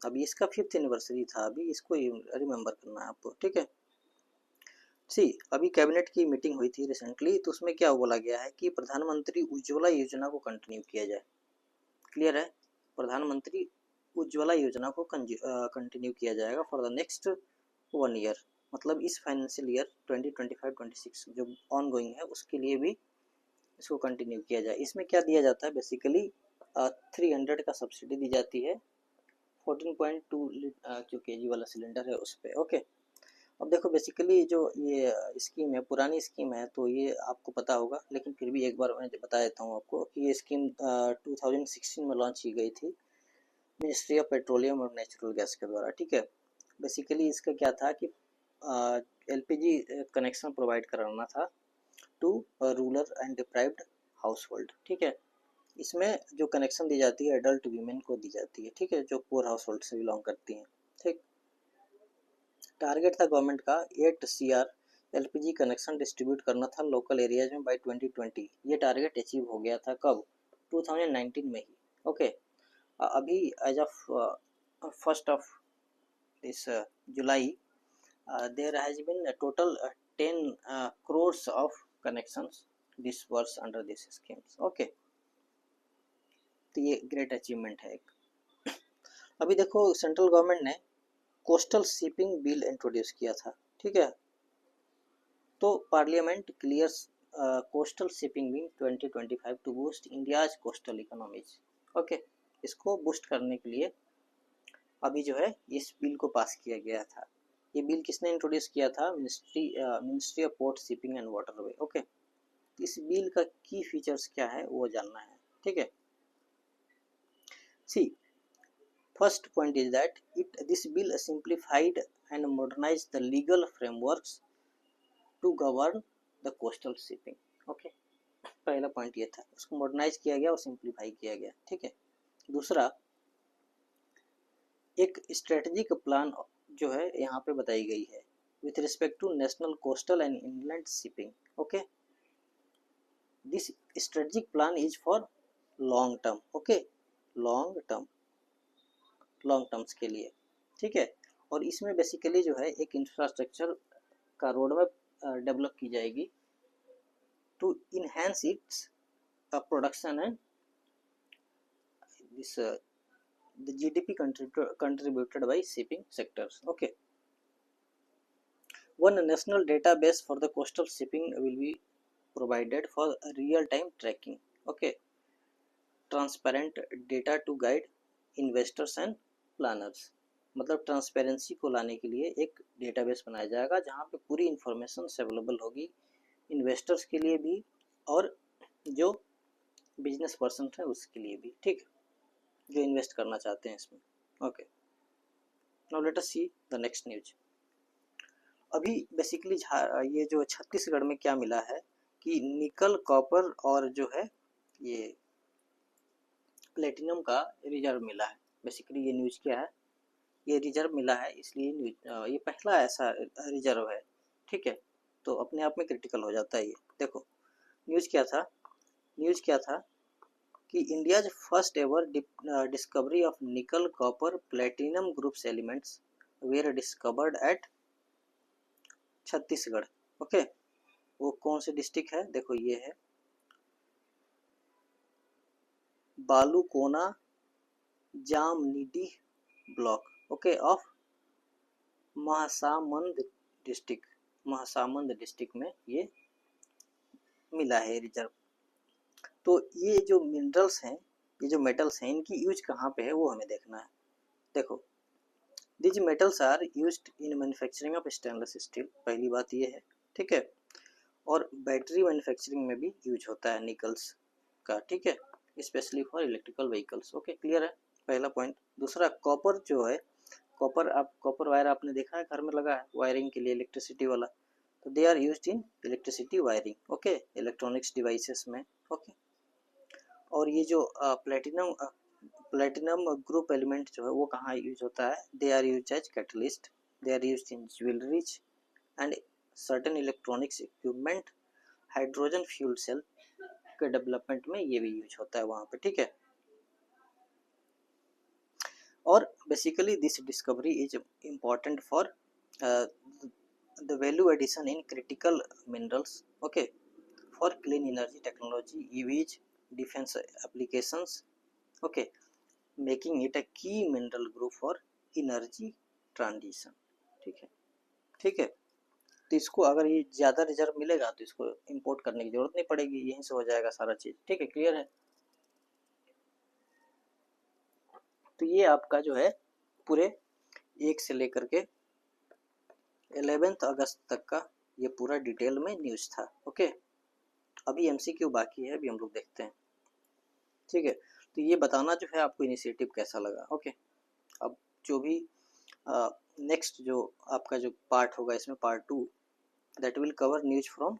अभी इसका 5th एनिवर्सरी था, अभी इसको रिमेंबर करना है आपको, ठीक है। सी, अभी कैबिनेट की मीटिंग हुई थी रिसेंटली, तो उसमें क्या बोला गया है कि प्रधानमंत्री उज्ज्वला योजना को कंटिन्यू किया जाए, क्लियर है। प्रधानमंत्री उज्ज्वला योजना को कंटिन्यू किया जाएगा फॉर द नेक्स्ट 1 ईयर, मतलब इस फाइनेंशियल ईयर 2025-26 जो ऑन गोइंग है उसके लिए भी इसको कंटिन्यू किया जाए। इसमें क्या दिया जाता है? बेसिकली 300 का सब्सिडी दी जाती है 14.2 जो kg वाला सिलेंडर है उस पर, ओके। अब देखो बेसिकली जो ये स्कीम है, पुरानी स्कीम है, तो ये आपको पता होगा, लेकिन फिर भी एक बार मैं बता देता हूँ आपको कि ये स्कीम 2016 में लॉन्च की गई थी मिनिस्ट्री ऑफ पेट्रोलियम और नेचुरल गैस के द्वारा। ठीक है, बेसिकली इसका क्या था कि एलपीजी कनेक्शन प्रोवाइड कराना था to rural and deprived household. ठीक है, इसमें जो कनेक्शन दी जाती है एडल्ट वीमेन को दी जाती है। ठीक है, जो पुअर हाउस होल्ड से बिलोंग करती हैं। ठीक, टारगेट था गवर्नमेंट का 8 सीआर एलपीजी कनेक्शन डिस्ट्रीब्यूट करना था लोकल एरियाज में बाय 2020। ये टारगेट अचीव हो गया था कब? 2019 में ही। ओके, अभी as of 1st of this July there has been a total 10 crores of connections disbursed under this schemes. Okay, तो ये ग्रेट अचीवमेंट है एक। अभी देखो सेंट्रल गवर्नमेंट ने कोस्टल शिपिंग बिल इंट्रोड्यूस किया था। ठीक है, तो parliament clears coastal shipping bill 2025 to boost India's coastal economies. Okay, इसको बूस्ट करने के लिए अभी जो है इस बिल को पास किया गया था। ये बिल किसने इंट्रोड्यूस किया था? Ministry of port shipping and waterway. Okay, इस बिल का की फीचर्स क्या है वो जानना है। ठीक है, सी first point is that this bill simplified and modernized the legal frameworks to govern the coastal shipping. Okay, पहला पॉइंट ये था, उसको मॉडर्नाइज किया गया और सिंप्लीफाई किया गया। ठीक है, दूसरा एक स्ट्रेटेजिक प्लान जो है यहाँ पे बताई गई है with respect to national coastal and inland shipping. Okay, this strategic plan is for long term. Okay, long terms के लिए। ठीक है, और इसमें बेसिकली जो है एक इंफ्रास्ट्रक्चर का रोड मैप डेवलप की जाएगी to enhance its production and this the GDP contributed by shipping sectors. Okay, one national database for the coastal shipping will be provided for real-time tracking. Okay, transparent data to guide investors and planners. मतलब transparency को लाने के लिए एक database बनाया जाएगा जहाँ पे पूरी इंफॉर्मेशन अवेलेबल होगी इन्वेस्टर्स के लिए भी और जो बिजनेस पर्सन है उसके लिए भी। ठीक, जो इन्वेस्ट करना चाहते हैं इसमें। Okay, now let us see the next news. अभी बेसिकली ये जो छत्तीसगढ़ में क्या मिला है कि निकल, कॉपर और जो है ये प्लेटिनम का रिजर्व मिला है। बेसिकली ये न्यूज क्या है, ये रिजर्व मिला है, इसलिए न्यूज ये पहला ऐसा रिजर्व है। ठीक है, तो अपने आप में क्रिटिकल हो जाता है ये। देखो न्यूज क्या था कि India's first ever discovery of nickel, copper, platinum groups elements were discovered at Chhattisgarh. Okay, वो कौन सी डिस्ट्रिक्ट है? देखो ये है Balukona Jamnidih block. Okay, of Mahasamund district में ये मिला है रिजर्व। तो ये जो मिनरल्स हैं, ये जो मेटल्स हैं, इनकी यूज कहाँ पे है वो हमें देखना है। देखो these metals are used in manufacturing of stainless steel, पहली बात ये है। ठीक है, और बैटरी मैन्युफैक्चरिंग में भी यूज होता है निकल्स का। ठीक है, specially for electrical vehicles. Okay, clear है पहला पॉइंट। दूसरा कॉपर जो है, कॉपर वायर आपने देखा है घर में लगा है वायरिंग के लिए, इलेक्ट्रिसिटी वाला, तो they are used in electricity wiring. Okay, electronics devices में। ओके, और ये जो प्लेटिनम ग्रुप एलिमेंट जो है वो कहाँ यूज होता है? They are use as catalyst, they are use in jewelleries and certain electronics equipment, hydrogen fuel cell के डेवलपमेंट में ये भी यूज होता है वहाँ पे। ठीक है, और basically this discovery is important for the value addition in critical minerals. Okay, for clean energy technology, EVs, defence applications. Okay, making it a key mineral group for energy transition. ठीक है, तो इसको अगर ये ज़्यादा रिजर्व मिलेगा तो इसको इंपोर्ट करने की जरूरत नहीं पड़ेगी, यहीं से हो जाएगा सारा चीज़। ठीक है, क्लियर है। तो ये आपका जो है पूरे 1 से लेकर के 11 अगस्त तक का ये पूरा डिटेल में न्यूज़ था। ओके, अभी एमसीक्यू बाकी है, अभी हम लोग देखते हैं। ठीक है, तो ये बताना जो है आपको इनिशिएटिव कैसा लगा। ओके, अब जो भी नेक्स्ट जो आपका जो पार्ट होगा इसमें part 2 that will cover news from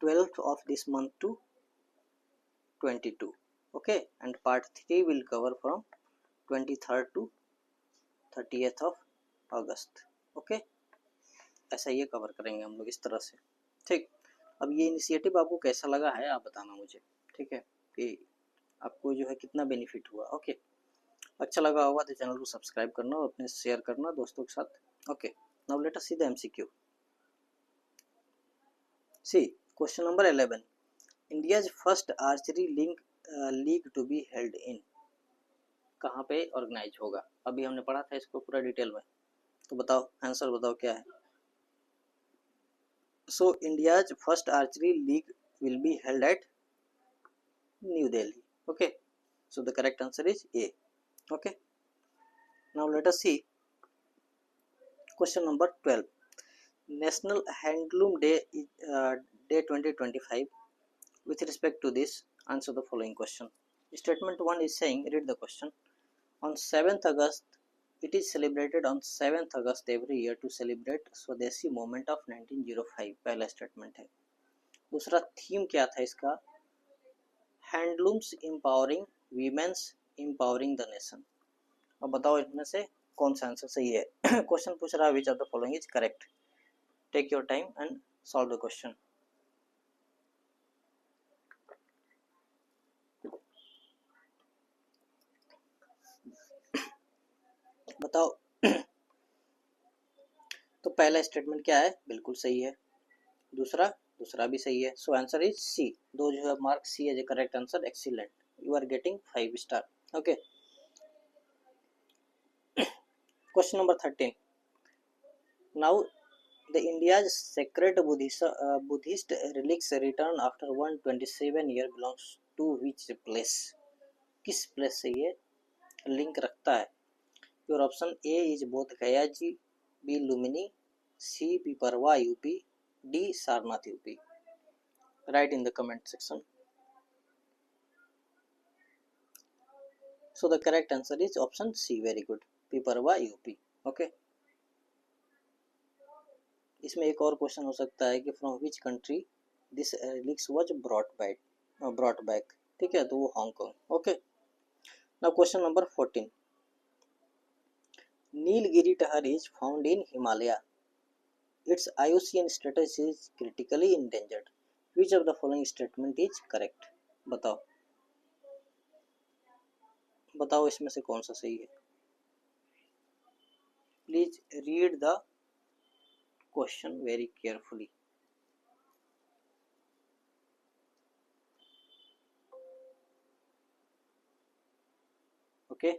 12th of this month to 22. Okay, and part 3 will cover from 23rd to 30th of August. Okay, ऐसा ये कवर करेंगे हम लोग इस तरह से। ठीक, अब ये इनिशिएटिव आपको कैसा लगा है आप बताना मुझे। ठीक है, कि आपको जो है कितना बेनिफिट हुआ। ओके, अच्छा लगा होगा तो चैनल को सब्सक्राइब करना और अपने शेयर करना दोस्तों के साथ। Okay, now let us see the MCQ. See question number 11, India's first archery league to be held in, कहाँ पे ऑर्गेनाइज होगा। अभी हमने पढ़ा था इसको पूरा डिटेल में, तो बताओ आंसर बताओ क्या है। So India's first archery league will be held at New Delhi. Okay, so the correct answer is A. Okay, now let us see question number 12, national handloom day 2025. With respect to this, answer the following question. Statement 1 is saying, read the question. On 7th August, it is celebrated on 7th August every year to celebrate स्वदेशी movement of 1905. पहला statement है। दूसरा theme क्या था इसका, handlooms empowering women's empowering the nation. अब बताओ इनमें से कौन सा आंसर सही है। क्वेश्चन पूछ रहा है which of the following is correct. Take your time and solve the question. बताओ। तो पहला स्टेटमेंट क्या है, बिल्कुल सही है। दूसरा भी सही है। So answer is C. दो जो है mark C as a correct answer. Excellent, you are getting 5 star. Okay, question number 13, now the India's sacred Buddhist relics return after 127 year belongs to which place. किस place से ये link रखता है। Your option A is Bodh Gaya ji, B Lumbini, C Piprahwa UP, D Sarnath UP. Write in the comment section. So the correct answer is option C. Very good, Piprahwa UP. Okay, इसमें एक और question हो सकता है कि from which country this relics was brought back. ठीक है, तो वो Hong Kong. Okay, now question number 14, Nilgiri tahr is found in Himalaya, its IUCN status is critically endangered. Which of the following statement is correct? बताओ इसमें से कौन सा सही है। Please read the question very carefully. Okay,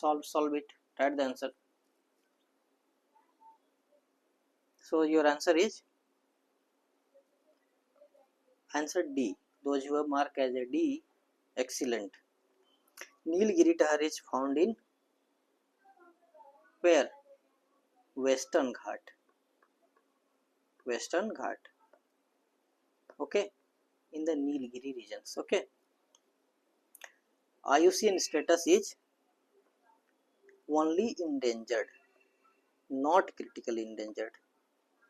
solve it, write the answer. So your answer is answer D. Those who have marked as a D, excellent. Nilgiri Tahar is found in where? Western Ghat. Western Ghat. Okay, in the Nilgiri regions. Okay, IUCN status is only endangered, not critically endangered.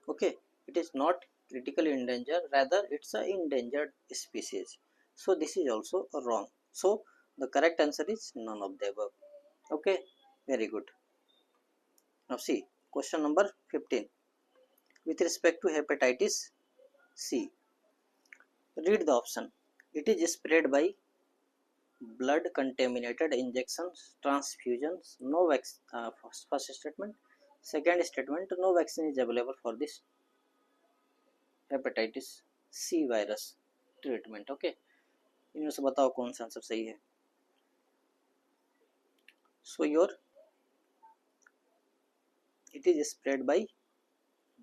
Okay, it is not critically endangered, rather it's a endangered species. So this is also wrong. So the correct answer is none of the above. Okay, very good. Now see question number 15, with respect to hepatitis C. Read the option. It is spread by blood contaminated injections, transfusions, no vaccine. First statement. Second statement, no vaccine is available for this hepatitis C virus treatment. Okay, इनमें से बताओ कौन सा answer सही है। So your it is spread by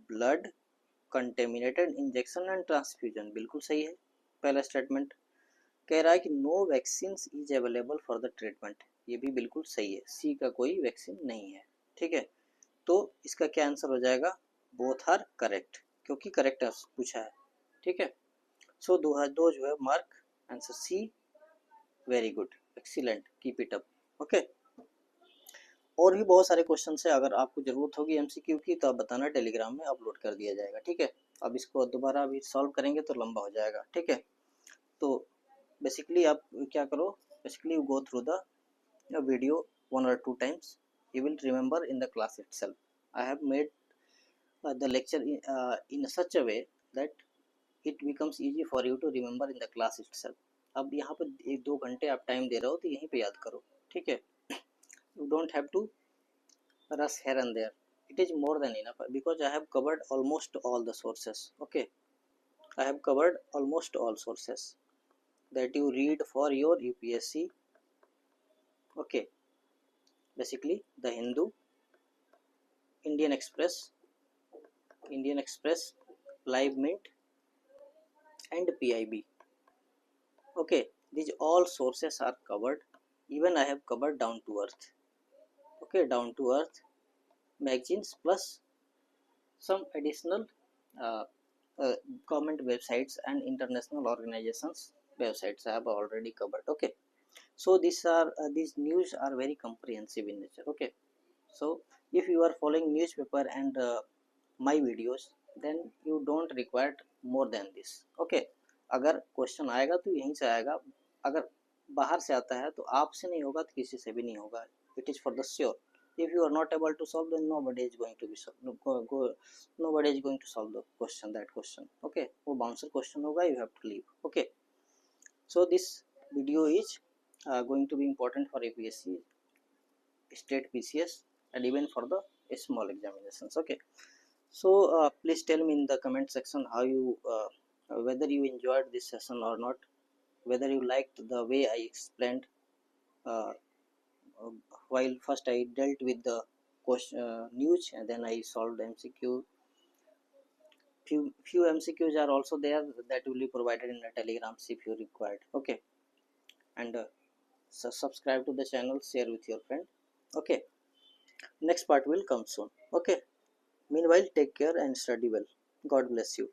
blood contaminated injection and transfusion, बिल्कुल सही है पहला स्टेटमेंट। कह रहा है कि no vaccine is available for the treatment, ये भी बिल्कुल सही है, सी का कोई वैक्सीन नहीं है। ठीक है, तो इसका क्या आंसर हो जाएगा, बोथ आर करेक्ट, क्योंकि करेक्ट पूछा है। ठीक है, सो दो जो है mark answer C, very good, excellent, keep it up. Okay, और भी बहुत सारे क्वेश्चन है, अगर आपको जरूरत होगी एमसीक्यू की तो आप बताना, टेलीग्राम में अपलोड कर दिया जाएगा। ठीक है, अब इसको दोबारा अभी सॉल्व करेंगे तो लंबा हो जाएगा। ठीक है, तो बेसिकली आप क्या करो, basically you go through the video 1 or 2 times, you will remember in the class itself. I have made the lecture in such a way that it becomes easy for you to remember in the class itself. अब यहाँ पर 1-2 घंटे आप time दे रहे हो तो यहीं पे याद करो। ठीक है, you don't have to rush here and there, it is more than enough because I have covered almost all the sources. Okay, I have covered almost all sources that you read for your UPSC. Okay, basically the Hindu, Indian Express, Live Mint and PIB. Okay, these all sources are covered. Even I have covered Down to Earth. Okay, Down to Earth magazines plus some additional uh, government websites and international organizations websites I have already covered. Okay, so these news are very comprehensive in nature. Okay, so if you are following newspaper and my videos, then you don't require more than this. Okay, अगर question आएगा तो यहीं से आएगा, अगर बाहर से आता है तो आपसे नहीं होगा तो किसी से भी नहीं होगा, it is for the sure. If you are not able to solve, then nobody is going to solve the question, that question. Okay, वो bouncer question होगा, you have to leave. Okay, so this video is going to be important for APSC, state PCS, and even for the small examinations. Okay, so please tell me in the comment section how you whether you enjoyed this session or not, whether you liked the way I explained uh, while first I dealt with the question news and then I solved MCQ. Few MCQs are also there that will be provided in the telegrams if you required. Okay, and so subscribe to the channel, share with your friend. Okay, next part will come soon. Okay, meanwhile take care and study well. God bless you.